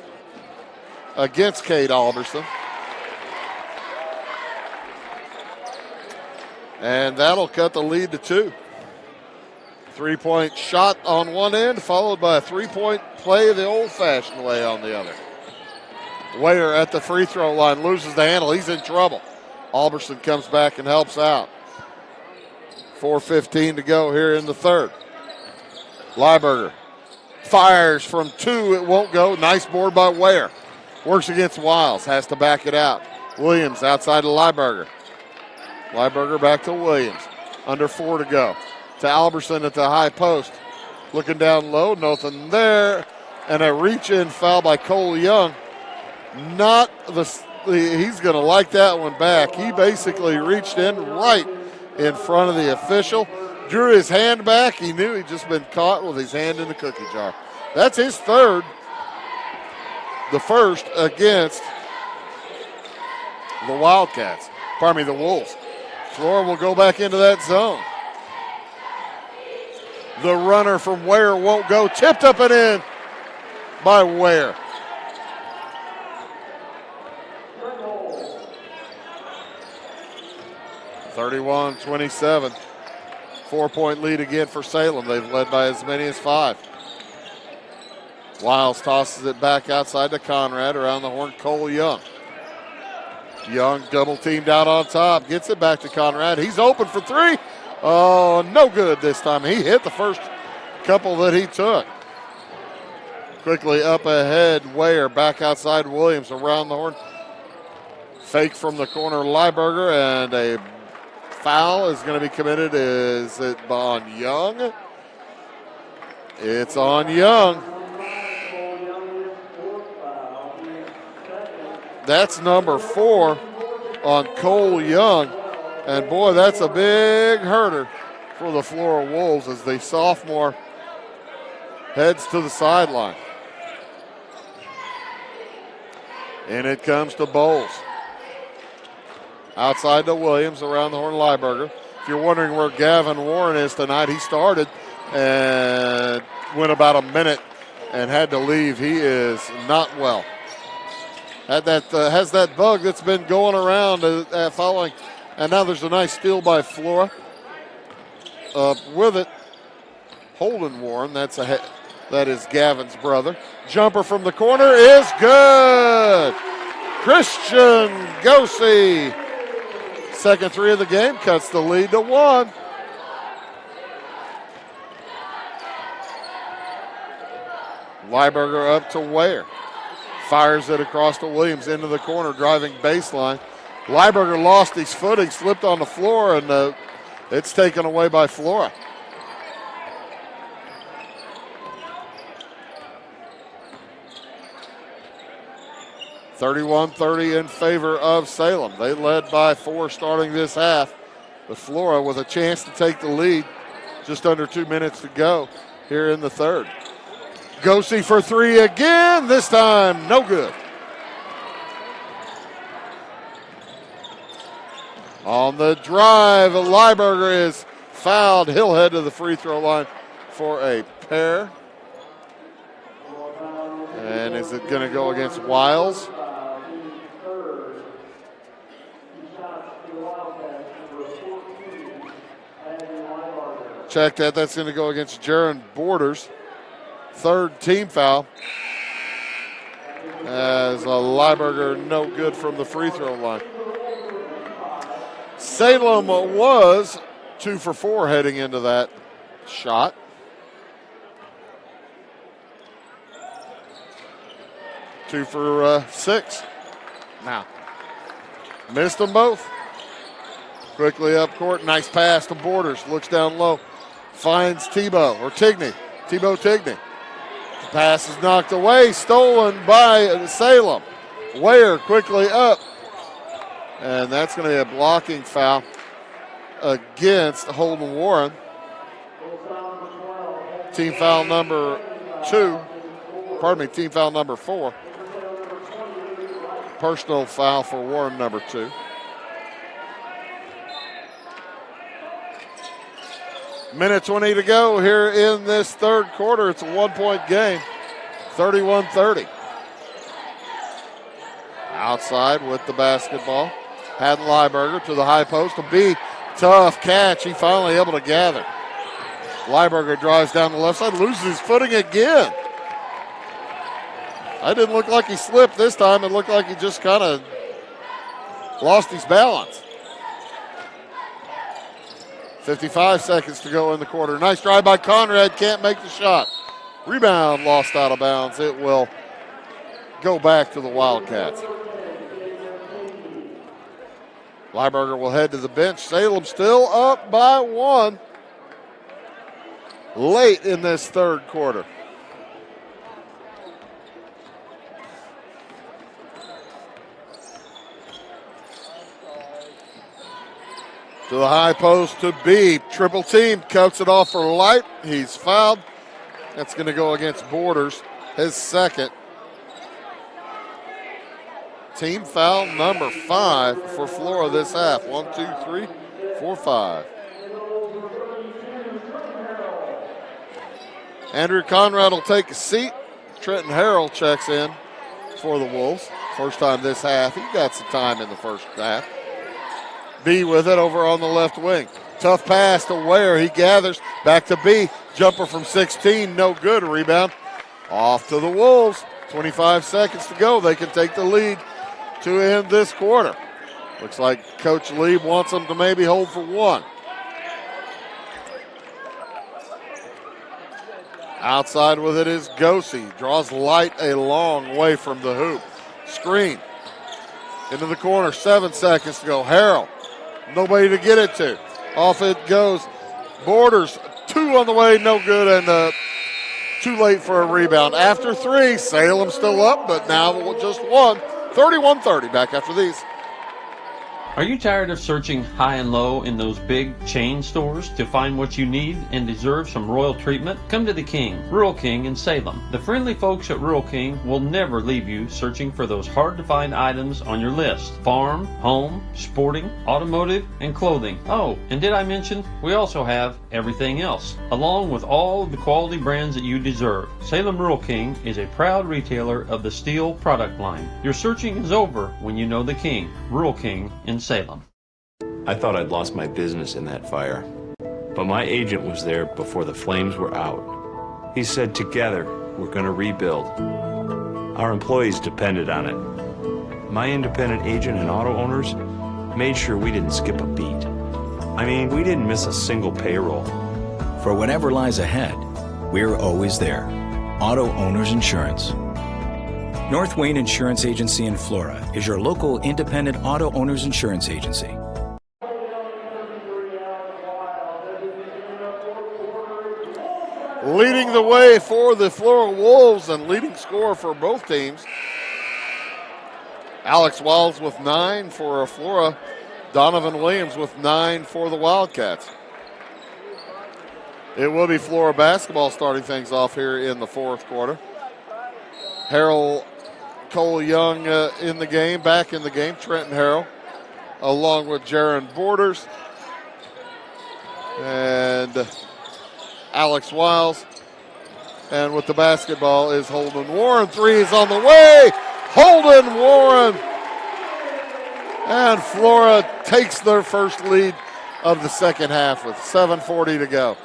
against Cade Alberson. And that'll cut the lead to 2. 3-point shot on one end, followed by a 3-point play the old-fashioned way on the other. Ware at the free throw line loses the handle. He's in trouble. Alberson comes back and helps out. 4:15 to go here in the third. Lieberger fires from 2. It won't go. Nice board by Ware. Works against Wiles. Has to back it out. Williams outside of Lieberger. Lieberger back to Williams. Under 4 to go. To Alberson at the high post. Looking down low. Nothing there. And a reach-in foul by Cole Young. He's going to like that one back. He basically reached in right in front of the official. Drew his hand back. He knew he'd just been caught with his hand in the cookie jar. That's his third. The first against the Wildcats. Pardon me, the Wolves. Flora will go back into that zone. The runner from Ware won't go. Tipped up and in by Ware. (31-27). 4-point lead again for Salem. They've led by as many as 5. Wiles tosses it back outside to Conrad. Around the horn, Cole Young. Young double teamed out on top. Gets it back to Conrad. He's open for 3. Oh, no good this time. He hit the first couple that he took. Quickly up ahead, Ware back outside Williams. Around the horn. Fake from the corner, Lieberger, and a foul is going to be committed. Is it on Young? It's on Young. That's number 4 on Cole Young. And boy, that's a big hurter for the Flora Wolves as the sophomore heads to the sideline. And it comes to Bowles. Outside to Williams, around the horn, Lieberger. If you're wondering where Gavin Warren is tonight, he started and went about a minute and had to leave. He is not well. Has that bug that's been going around following. And now there's a nice steal by Flora. up with it. Holden Warren, that is Gavin's brother. Jumper from the corner is good. Christian Gosey. Second three of the game cuts the lead to 1. Lieberger up to Ware. Fires it across to Williams into the corner, driving baseline. Lieberger lost his footing, slipped on the floor, and it's taken away by Flora. (31-30) in favor of Salem. They led by 4 starting this half. But Flora with a chance to take the lead. Just under 2 minutes to go here in the third. Gosey for 3 again. This time, no good. On the drive, Lieberger is fouled. He'll head to the free throw line for a pair. And is it going to go against Wiles? Check that. That's going to go against Jaron Borders. Third team foul. As a Lieberger no good from the free throw line. Salem was 2 for 4 heading into that shot. Two for 6. Now, missed them both. Quickly up court, nice pass to Borders. Looks down low, finds Tigney. The pass is knocked away, stolen by Salem. Ware quickly up. And that's going to be a blocking foul against Holden Warren. Team foul number 4. Personal foul for Warren, number 2. Minute 20 to go here in this third quarter. It's a 1-point game, 31-30. Outside with the basketball. Haddon Lieberger to the high post. A B, tough catch. He finally able to gather. Lieberger drives down the left side, loses his footing again. That didn't look like he slipped this time. It looked like he just kind of lost his balance. 55 seconds to go in the quarter. Nice drive by Conrad. Can't make the shot. Rebound lost out of bounds. It will go back to the Wildcats. Lieberger will head to the bench. Salem still up by 1 late in this third quarter. To the high post to B. Triple team. Cuts it off for Light. He's fouled. That's going to go against Borders. His second. Team foul number 5 for Flora this half. 1, 2, 3, 4, 5. Andrew Conrad will take a seat. Trenton Harrell checks in for the Wolves. First time this half. He got some time in the first half. B with it over on the left wing. Tough pass to Ware. He gathers. Back to B. Jumper from 16. No good. Rebound. Off to the Wolves. 25 seconds to go. They can take the lead to end this quarter. Looks like Coach Lieb wants them to maybe hold for 1. Outside with it is Gosey. Draws Light a long way from the hoop. Screen. Into the corner. 7 seconds to go. Harrell. Nobody to get it to. Off it goes. Borders. 2 on the way. No good. And too late for a rebound. After 3, Salem still up, but now just 1. 31-30. Back after these.
Are you tired of searching high and low in those big chain stores to find what you need and deserve some royal treatment? Come to the King, Rural King in Salem. The friendly folks at Rural King will never leave you searching for those hard-to-find items on your list. Farm, home, sporting, automotive, and clothing. Oh, and did I mention we also have everything else, along with all the quality brands that you deserve. Salem Rural King is a proud retailer of the steel product line. Your searching is over when you know the King, Rural King in Salem.
I thought I'd lost my business in that fire, But my agent was there before the flames were out. He said, together, we're going to rebuild. Our employees depended on it. My independent agent and auto owners made sure we didn't skip a beat. I mean, we didn't miss a single payroll.
For whatever lies ahead, we're always there. Auto Owners Insurance. North Wayne Insurance Agency in Flora is your local independent auto owners insurance agency.
Leading the way for the Flora Wolves and leading scorer for both teams, Alex Wiles with 9 for Flora. Donovan Williams with 9 for the Wildcats. It will be Flora basketball starting things off here in the fourth quarter. Harold Cole Young in the game, back in the game. Trenton Harrell, along with Jaron Borders and Alex Wiles. And with the basketball is Holden Warren. 3 is on the way. Holden Warren. And Flora takes their first lead of the second half with 7:40 to go.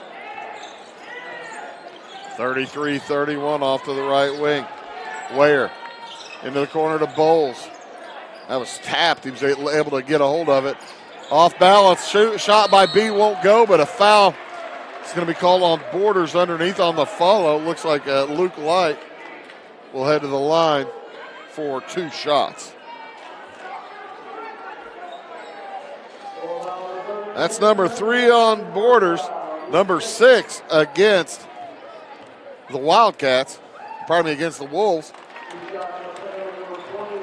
33-31 off to the right wing. Ware into the corner to Bowles. That was tapped. He was able to get a hold of it. Off balance, shot by B won't go, but a foul. It's going to be called on Borders underneath on the follow. Looks like Luke Light will head to the line for 2 shots. That's number 3 on Borders, number 6 against the Wildcats, against the Wolves.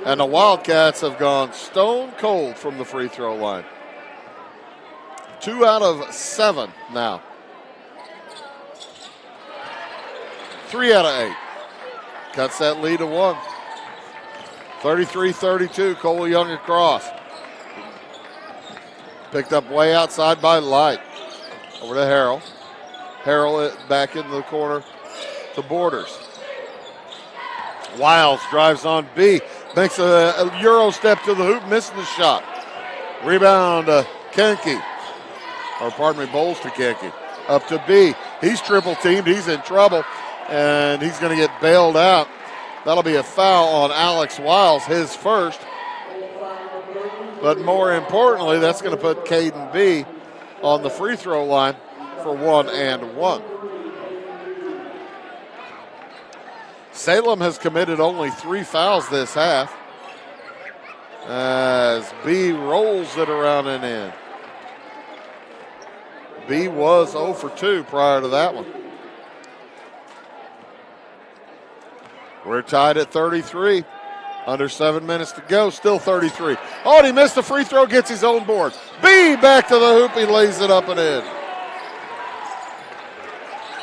And the Wildcats have gone stone cold from the free throw line. 2 out of 7 now. 3 out of 8. Cuts that lead to 1. 33-32, Cole Young across. Picked up way outside by Light. Over to Harrell. Harrell back into the corner to Borders. Wiles drives on B. Makes a Euro step to the hoop, missing the shot. Rebound Kenke. Bowles to Kenke. Up to B. He's triple teamed. He's in trouble. And he's going to get bailed out. That'll be a foul on Alex Wiles, his first. But more importantly, that's going to put Caden B on the free throw line for 1 and 1. Salem has committed only 3 fouls this half as B rolls it around and in. B was 0 for 2 prior to that one. We're tied at 33. Under 7 minutes to go, still 33. Oh, and he missed the free throw, gets his own board. B back to the hoop, he lays it up and in.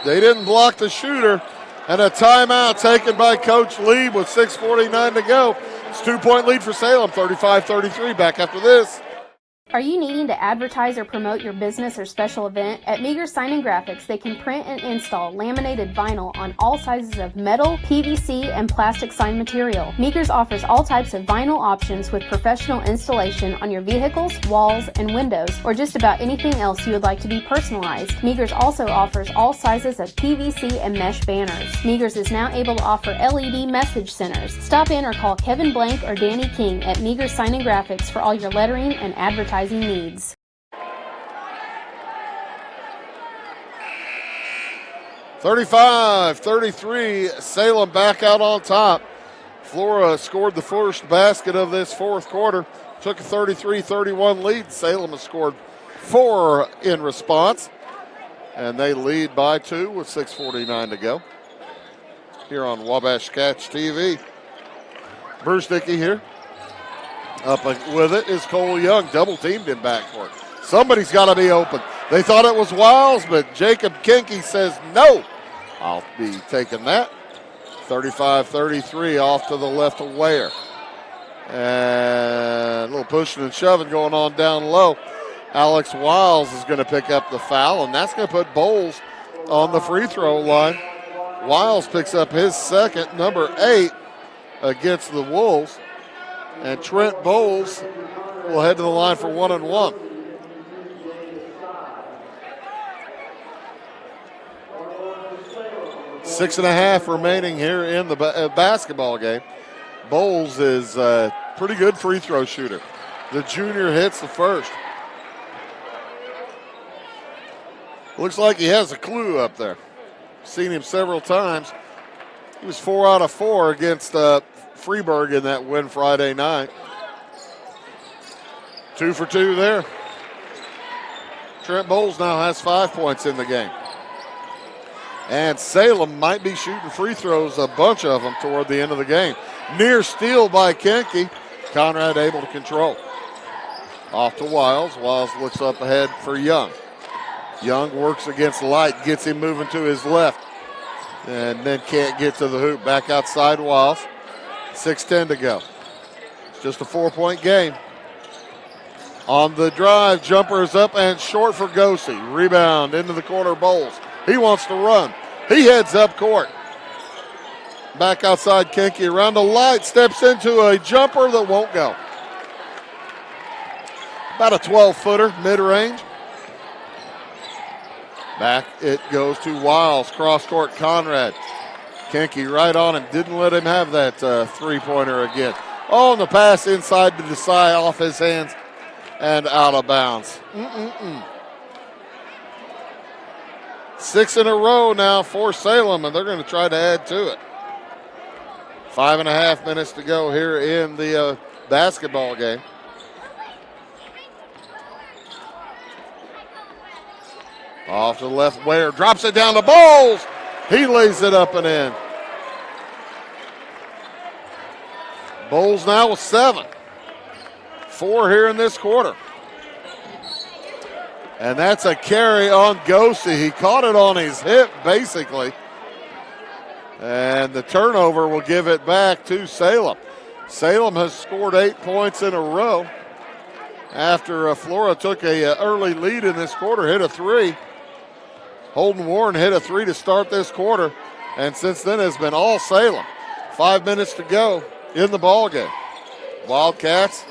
They didn't block the shooter, and a timeout taken by Coach Lieb with 6:49 to go. It's a 2-point lead for Salem, 35-33. Back after this.
Are you needing to advertise or promote your business or special event? At Meager Sign and Graphics, they can print and install laminated vinyl on all sizes of metal, PVC, and plastic sign material. Meager's offers all types of vinyl options with professional installation on your vehicles, walls, and windows, or just about anything else you would like to be personalized. Meager's also offers all sizes of PVC and mesh banners. Meager's is now able to offer LED message centers. Stop in or call Kevin Blank or Danny King at Meager's Sign and Graphics for all your lettering and advertising needs.
35-33, Salem back out on top. Flora scored the first basket of this fourth quarter, took a 33-31 lead. Salem has scored 4 in response, and they lead by 2 with 6:49 to go. Here on Wabash Catch TV. Bruce Dickey here. Up with it is Cole Young, double-teamed in backcourt. Somebody's got to be open. They thought it was Wiles, but Jacob Kenke says no. I'll be taking that. 35-33 off to the left of Ware. And a little pushing and shoving going on down low. Alex Wiles is going to pick up the foul, and that's going to put Bowles on the free throw line. Wiles picks up his second, number 8, against the Wolves. And Trent Bowles will head to the line for 1 and 1. 6.5 remaining here in the basketball game. Bowles is a pretty good free throw shooter. The junior hits the first. Looks like he has a clue up there. Seen him several times. He was 4 out of 4 against Freeburg in that win Friday night. 2 for 2 there. Trent Bowles now has 5 points in the game. And Salem might be shooting free throws, a bunch of them, toward the end of the game. Near steal by Kenke. Conrad able to control. Off to Wiles. Wiles looks up ahead for Young. Young works against Light, gets him moving to his left. And then can't get to the hoop. Back outside Wiles. 6:10 to go. It's just a 4-point game. On the drive, jumper is up and short for Gosey. Rebound into the corner, Bowles. He wants to run. He heads up court. Back outside Kenke around the Light. Steps into a jumper that won't go. About a 12-footer, mid-range. Back it goes to Wiles. Cross-court Conrad. Kenke right on him. Didn't let him have that three-pointer again. Oh, and the pass inside to Desai off his hands and out of bounds. 6 in a row now for Salem, and they're going to try to add to it. 5.5 minutes to go here in the basketball game. Off to the left, Ware drops it down to Bowles. He lays it up and in. Bowles now with 7. 4 here in this quarter. And that's a carry on Gosey. He caught it on his hip, basically. And the turnover will give it back to Salem. Salem has scored 8 points in a row after Flora took a early lead in this quarter, hit a 3. Holden Warren hit a 3 to start this quarter, and since then has been all Salem. 5 minutes to go in the ball game. Wildcats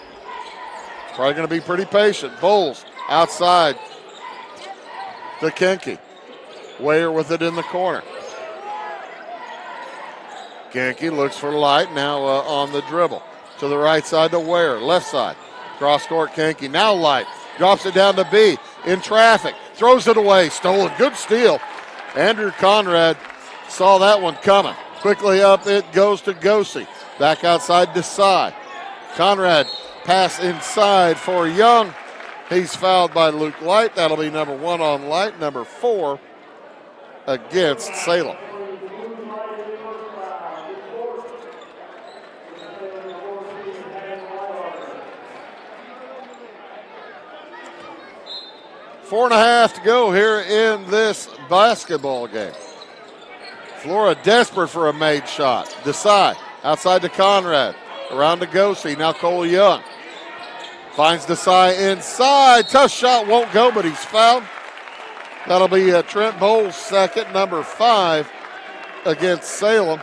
probably going to be pretty patient. Bowles outside to Kenke. Ware with it in the corner. Kenke looks for Light now on the dribble. To the right side to Ware, left side. Cross court Kenke, now Light. Drops it down to B, in traffic. Throws it away, stolen, good steal. Andrew Conrad saw that one coming. Quickly up it goes to Gosey. Back outside Desai. Conrad pass inside for Young. He's fouled by Luke Light. That'll be number 1 on Light, number 4 against Salem. 4.5 to go here in this basketball game. Flora desperate for a made shot. Desai outside to Conrad. Around to Gosey. Now Cole Young. Finds Desai inside. Tough shot won't go, but he's fouled. That'll be Trent Bowles' second, number 5 against Salem.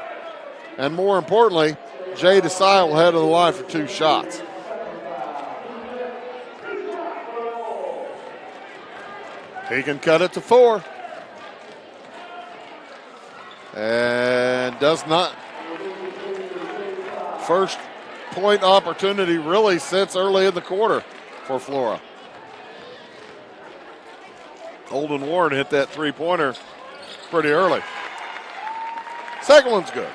And more importantly, Jay Desai will head to the line for 2 shots. He can cut it to 4. And does not. First point opportunity really since early in the quarter for Flora. Holden Warren hit that three-pointer pretty early. Second one's good.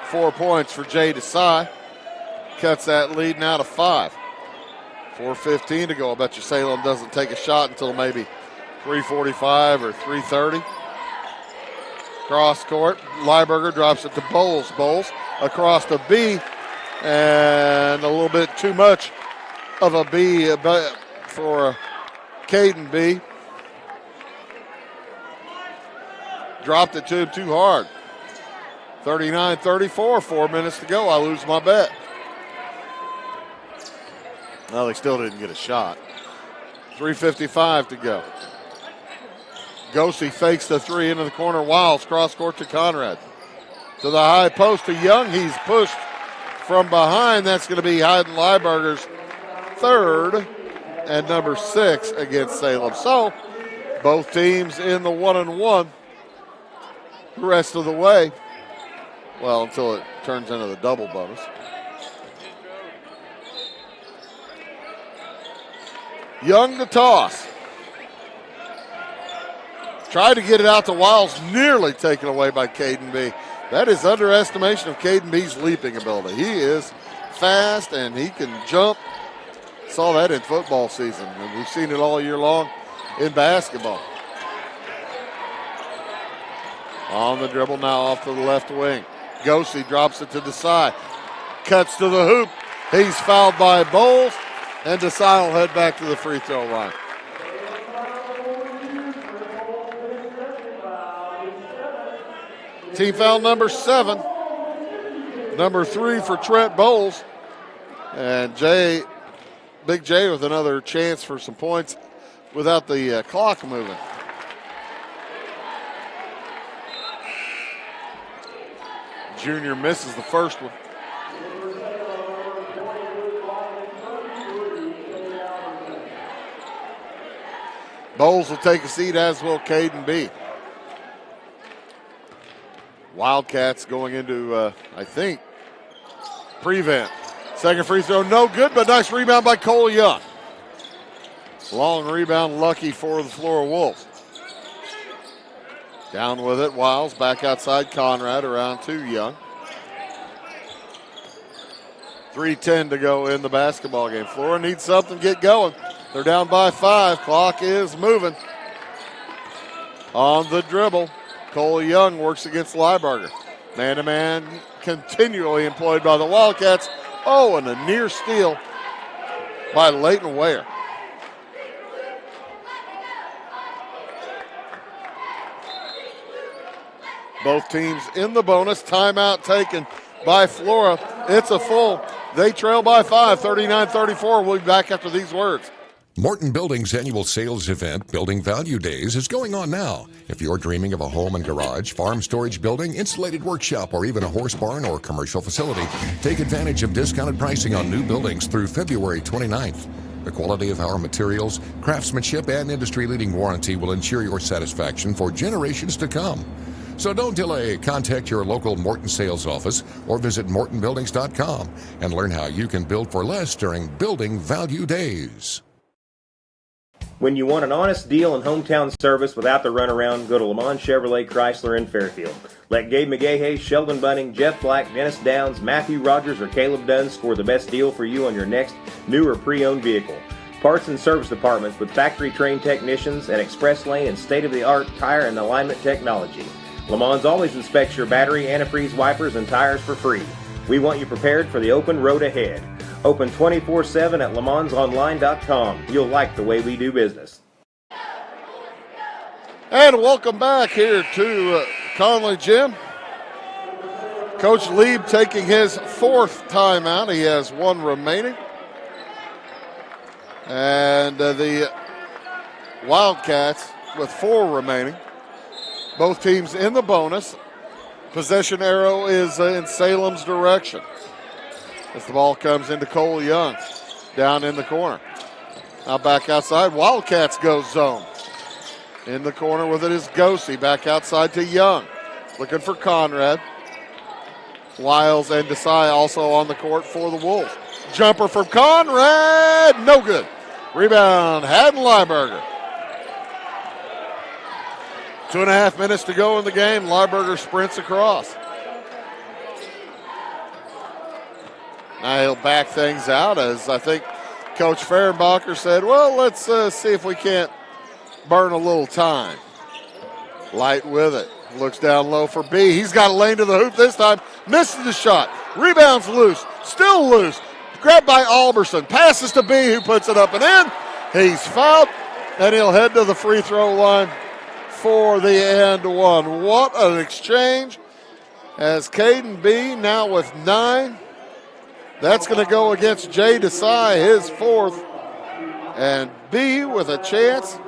4 points for Jay Desai. Cuts that lead now to 5. 4:15 to go. I bet you Salem doesn't take a shot until maybe 3:45 or 3:30. Cross court. Lieberger drops it to Bowles. Bowles across to B. And a little bit too much of a B for Caden B. Dropped it to him too hard. 39-34, 4 minutes to go. I lose my bet. Well, they still didn't get a shot. 3:55 to go. Gosey fakes the 3 into the corner. Wiles cross court to Conrad. To the high post to Young. He's pushed from behind. That's going to be Hayden Lieberger's third and number 6 against Salem. So Both teams in the 1-1 the rest of the way. Well, until it turns into the double bonus. Young to toss. Tried to get it out to Wiles, nearly taken away by Caden B. That is underestimation of Caden B's leaping ability. He is fast and he can jump. Saw that in football season, and we've seen it all year long in basketball. On the dribble now off to the left wing. Gosey drops it to Desai. Cuts to the hoop. He's fouled by Bowles, and Desai will head back to the free throw line. Team foul number 7. Number 3 for Trent Bowles. And Big J with another chance for some points without the clock moving. Junior misses the first one. Bowles will take a seat, as will Caden B. Wildcats going into, I think, prevent. Second free throw, no good, but nice rebound by Cole Young. Long rebound, lucky for the Flora Wolves. Down with it, Wiles back outside Conrad, around to Young. 3:10 to go in the basketball game. Flora needs something to get going. They're down by 5. Clock is moving. On the dribble, Cole Young works against Lieberger. Man-to-man continually employed by the Wildcats. Oh, and a near steal by Leighton Ware. Both teams in the bonus. Timeout taken by Flora. It's a full. They trail by 5, 39-34. We'll be back after these words.
Morton Building's annual sales event, Building Value Days, is going on now. If you're dreaming of a home and garage, farm storage building, insulated workshop, or even a horse barn or commercial facility, take advantage of discounted pricing on new buildings through February 29th. The quality of our materials, craftsmanship, and industry-leading warranty will ensure your satisfaction for generations to come. So don't delay. Contact your local Morton sales office or visit mortonbuildings.com and learn how you can build for less during Building Value Days.
When you want an honest deal and hometown service without the runaround, go to Lamont Chevrolet Chrysler in Fairfield. Let Gabe McGahey, Sheldon Bunning, Jeff Black, Dennis Downs, Matthew Rogers, or Caleb Dunn score the best deal for you on your next new or pre-owned vehicle. Parts and service departments with factory-trained technicians and express lane and state-of-the-art tire and alignment technology. Lamont always inspects your battery, antifreeze, wipers, and tires for free. We want you prepared for the open road ahead. Open 24/7 at LeMansOnline.com. You'll like the way we do business.
And welcome back here to Conley Gym. Coach Lieb taking his 4th timeout. He has 1 remaining. And the Wildcats with 4 remaining. Both teams in the bonus. Possession arrow is in Salem's direction. As the ball comes into Cole Young, down in the corner. Now back outside, Wildcats go zone. In the corner with it is Gosey, back outside to Young. Looking for Conrad. Wiles and Desai also on the court for the Wolves. Jumper from Conrad, no good. Rebound, Haddon Lieberger. 2.5 minutes to go in the game. Lieberger sprints across. Now he'll back things out, as I think Coach Fehrenbacher said, well, let's see if we can't burn a little time. Light with it. Looks down low for B. He's got a lane to the hoop this time. Misses the shot. Rebounds loose. Still loose. Grabbed by Alberson. Passes to B, who puts it up and in. He's fouled, and he'll head to the free throw line for the and one. What an exchange, as Caden B now with 9. That's going to go against Jay Desai, his 4th. And B with a chance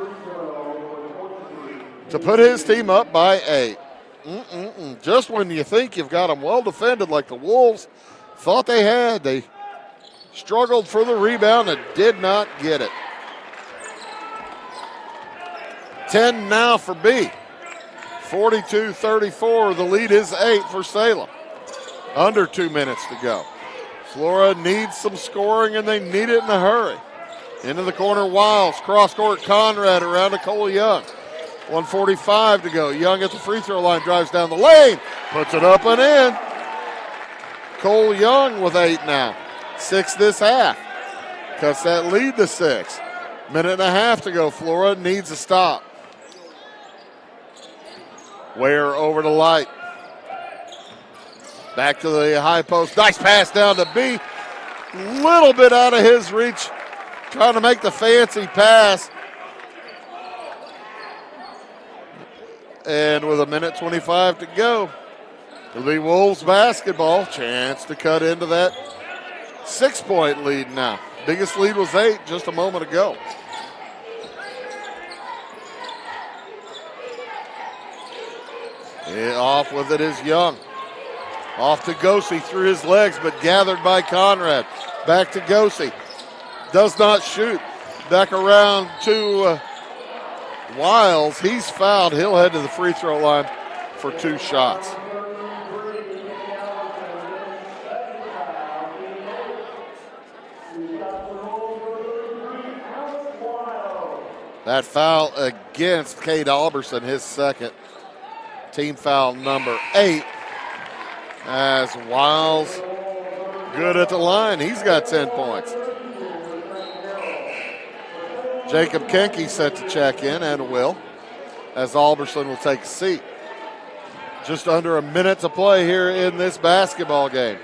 to put his team up by 8. Just when you think you've got them well defended, like the Wolves thought they had, they struggled for the rebound and did not get it. 10 now for B. 42-34. The lead is 8 for Salem. Under 2 minutes to go. Flora needs some scoring, and they need it in a hurry. Into the corner, Wiles. Cross-court, Conrad around to Cole Young. 1:45 to go. Young at the free throw line, drives down the lane, puts it up and in. Cole Young with 8 now. 6 this half. Cuts that lead to 6. Minute and a half to go. Flora needs a stop. Ware over to Light. Back to the high post. Nice pass down to B. Little bit out of his reach. Trying to make the fancy pass. And with a minute 25 to go, it'll be Wolves basketball. Chance to cut into that 6-point lead now. Biggest lead was 8 just a moment ago. Off with it is Young. Off to Gosey through his legs, but gathered by Conrad. Back to Gosey. Does not shoot. Back around to Wiles. He's fouled. He'll head to the free throw line for 2 shots. That foul against Cade Alberson, his second. Team foul number 8. As Wiles good at the line. He's got 10 points. Jacob Kenke set to check in and will, as Alberson will take a seat. Just under a minute to play here in this basketball game.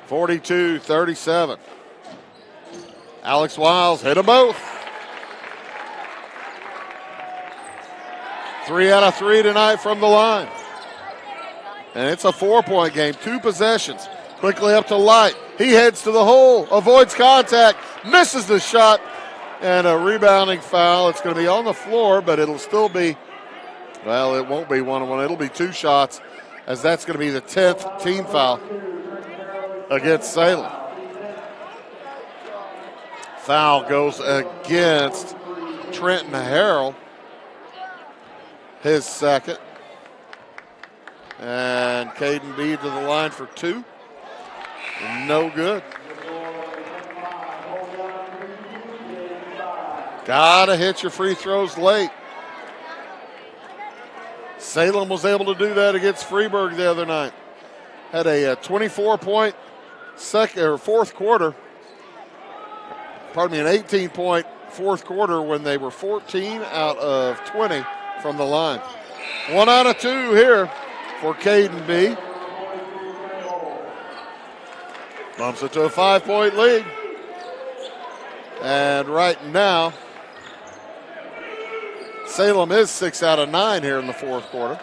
42-37. Alex Wiles hit them both. 3 out of 3 tonight from the line. And it's a 4-point game, 2 possessions. Quickly up to Light. He heads to the hole, avoids contact, misses the shot, and a rebounding foul. It's going to be on the floor, but it'll still be, well, it won't be 1-on-1. It'll be 2 shots, as that's going to be the 10th team foul against Salem. Foul goes against Trenton Harrell, his second. And Caden B to the line for 2. No good. Gotta hit your free throws late. Salem was able to do that against Freeburg the other night. Had a 24-point fourth quarter. Pardon me, an 18-point fourth quarter when they were 14 out of 20 from the line. 1 out of 2 here for Caden B. Bumps it to a 5-point lead. And right now, Salem is 6 out of 9 here in the fourth quarter.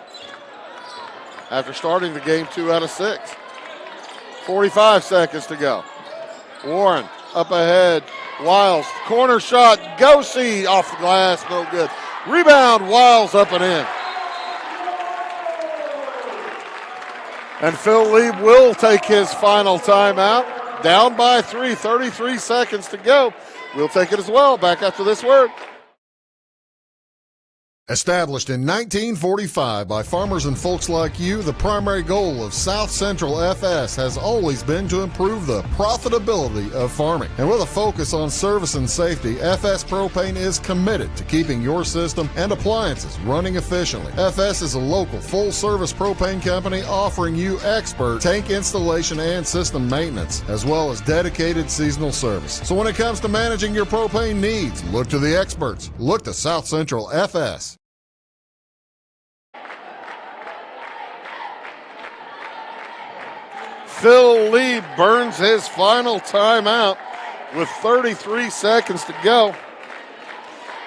After starting the game 2 out of 6. 45 seconds to go. Warren up ahead. Wiles, corner shot. Gosey off the glass, no good. Rebound, Wiles up and in. And Phil Lieb will take his final timeout. Down by 3, 33 seconds to go. We'll take it as well. Back after this word.
Established in 1945 by farmers and folks like you, the primary goal of South Central FS has always been to improve the profitability of farming. And with a focus on service and safety, FS Propane is committed to keeping your system and appliances running efficiently. FS is a local full-service propane company offering you expert tank installation and system maintenance, as well as dedicated seasonal service. So when it comes to managing your propane needs, look to the experts. Look to South Central FS.
Phil Lee burns his final timeout with 33 seconds to go.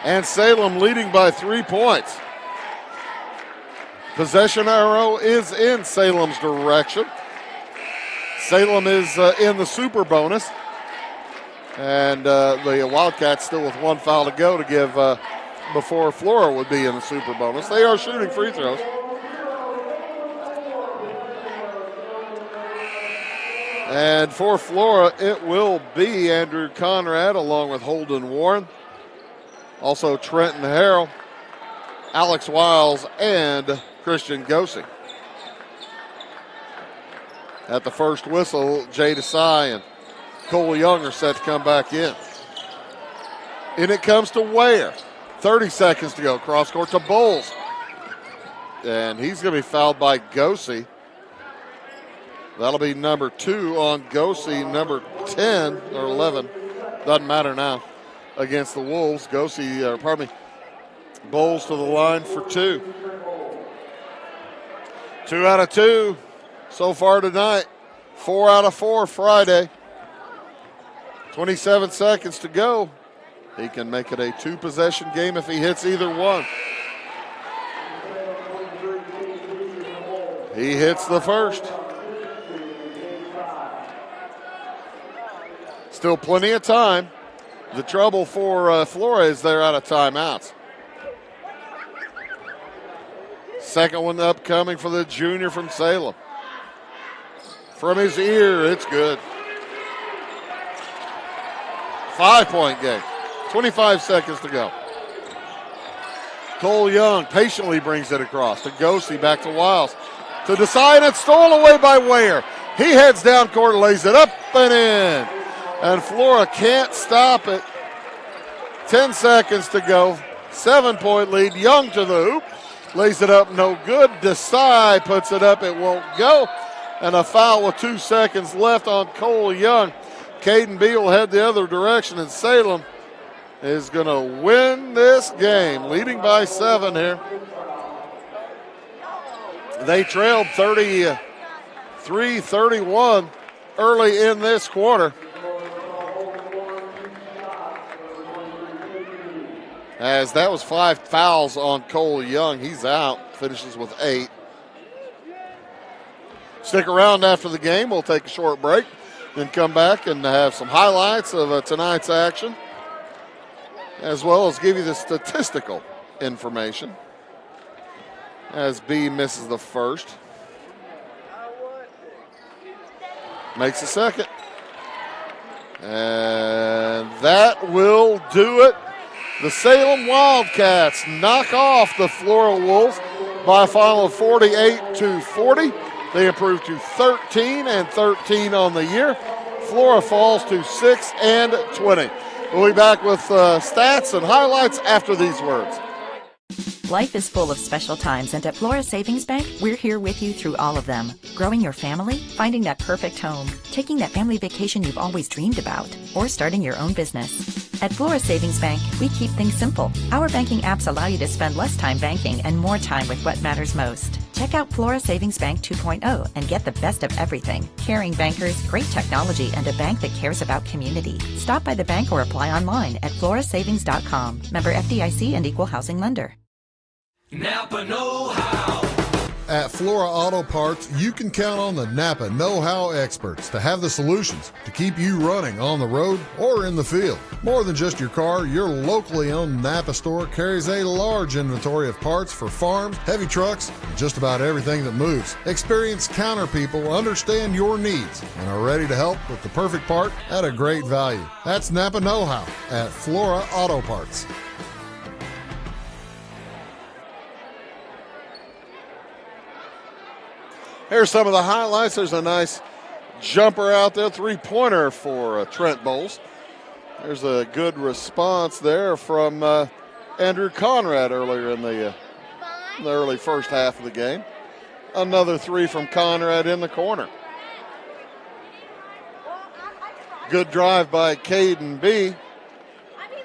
And Salem leading by 3 points. Possession arrow is in Salem's direction. Salem is in the super bonus. And the Wildcats still with 1 foul to go to give before Flora would be in the super bonus. They are shooting free throws. And for Flora, it will be Andrew Conrad along with Holden Warren. Also Trenton Harrell, Alex Wiles, and Christian Gosey. At the first whistle, Jay Desai and Cole Young are set to come back in. In it comes to Ware. 30 seconds to go. Cross court to Bowles. And he's going to be fouled by Gosey. That'll be number 2 on Gosey, number 10 or 11. Doesn't matter now against the Wolves. Bowles to the line for 2. 2 out of 2 so far tonight. 4 out of 4 Friday. 27 seconds to go. He can make it a 2-possession game if he hits either one. He hits the first. Still plenty of time. The trouble for Flora is they're out of timeouts. Second one upcoming for the junior from Salem. From his ear, it's good. 5-point game. 25 seconds to go. Cole Young patiently brings it across to Gosey, back to Wiles. To decide, it's stolen away by Ware. He heads down court, lays it up and in. And Flora can't stop it. 10 seconds to go. 7-point lead. Young to the hoop. Lays it up, no good. Desai puts it up, it won't go. And a foul with 2 seconds left on Cole Young. Caden B will head the other direction, and Salem is going to win this game, leading by 7 here. They trailed 33-31 early in this quarter. As that was 5 fouls on Cole Young. He's out, finishes with 8. Stick around after the game. We'll take a short break, then come back and have some highlights of tonight's action, as well as give you the statistical information as B misses the first. Makes the second. And that will do it. The Salem Wildcats knock off the Flora Wolves by a final of 48-40. They improve to 13-13 on the year. Flora falls to 6-20. We'll be back with stats and highlights after these words.
Life is full of special times, and at Flora Savings Bank, we're here with you through all of them. Growing your family, finding that perfect home, taking that family vacation you've always dreamed about, or starting your own business. At Flora Savings Bank, we keep things simple. Our banking apps allow you to spend less time banking and more time with what matters most. Check out Flora Savings Bank 2.0 and get the best of everything. Caring bankers, great technology, and a bank that cares about community. Stop by the bank or apply online at florasavings.com. Member FDIC and Equal Housing Lender.
Napa know-how.
At Flora Auto Parts, you can count on the Napa know-how experts to have the solutions to keep you running on the road or in the field. More than just your car, your locally owned Napa store carries a large inventory of parts for farms, heavy trucks, and just about everything that moves. Experienced counter people understand your needs and are ready to help with the perfect part at a great value. That's Napa know-how at Flora Auto Parts.
Here's some of the highlights. There's a nice jumper out there, 3-pointer for Trent Bowles. There's a good response there from Andrew Conrad earlier in the early first half of the game. Another 3 from Conrad in the corner. Good drive by Caden B.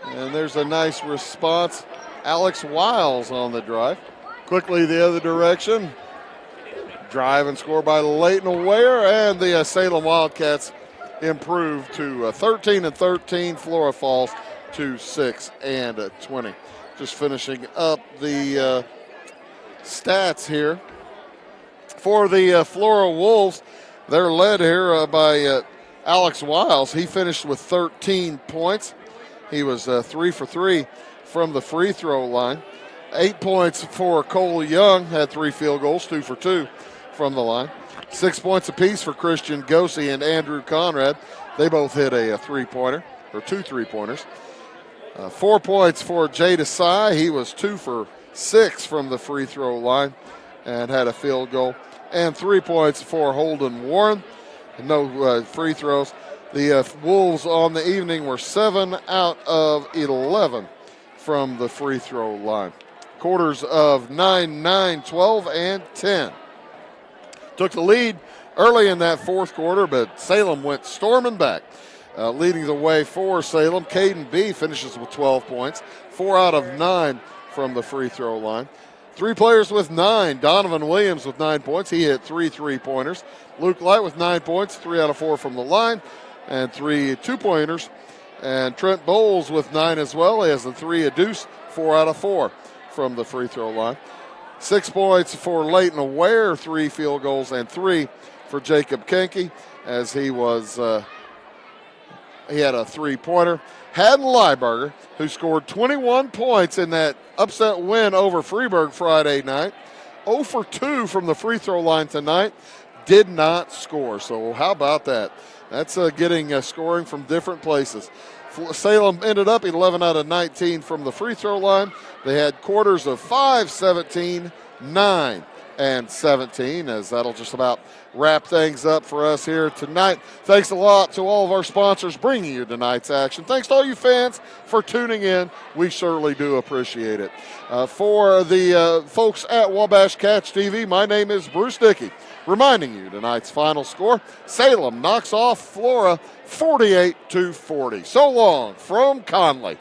And there's a nice response. Alex Wiles on the drive. Quickly the other direction. Drive and score by Leighton Ware, and the Salem Wildcats improve to 13-13. Flora falls to 6-20. Just finishing up the stats here. For the Flora Wolves, they're led here by Alex Wiles. He finished with 13 points. He was 3 for 3 from the free throw line. 8 points for Cole Young, had 3 field goals, 2 for 2 from the line. 6 points apiece for Christian Gosey and Andrew Conrad. They both hit a 3-pointer, or 2 3-pointers. 4 points for Jay Desai. He was 2 for 6 from the free throw line and had a field goal. And 3 points for Holden Warren. No free throws. The Wolves on the evening were 7 out of 11 from the free throw line. Quarters of 9, 9, 12, and 10. Took the lead early in that fourth quarter, but Salem went storming back. Leading the way for Salem, Caden B finishes with 12 points, 4 out of 9 from the free throw line. 3 players with 9. Donovan Williams with 9 points. He hit 3 3-pointers. Luke Light with 9 points, 3 out of 4 from the line, and 3 2-pointers. And Trent Bowles with 9 as well. He has the 3 a deuce, 4 out of 4 from the free throw line. 6 points for Leighton Ware, 3 field goals, and 3 for Jacob Kenke, as he had a 3-pointer. Haddon Lieberger, who scored 21 points in that upset win over Freeburg Friday night, 0 for 2 from the free throw line tonight, did not score. So how about that? That's getting scoring from different places. Salem ended up 11 out of 19 from the free throw line. They had quarters of 5, 17, 9, and 17, as that'll just about wrap things up for us here tonight. Thanks a lot to all of our sponsors bringing you tonight's action. Thanks to all you fans for tuning in. We certainly do appreciate it. For the folks at Wabash Cats TV, my name is Bruce Dickey, reminding you tonight's final score. Salem knocks off Flora 48-40. So long from Conley.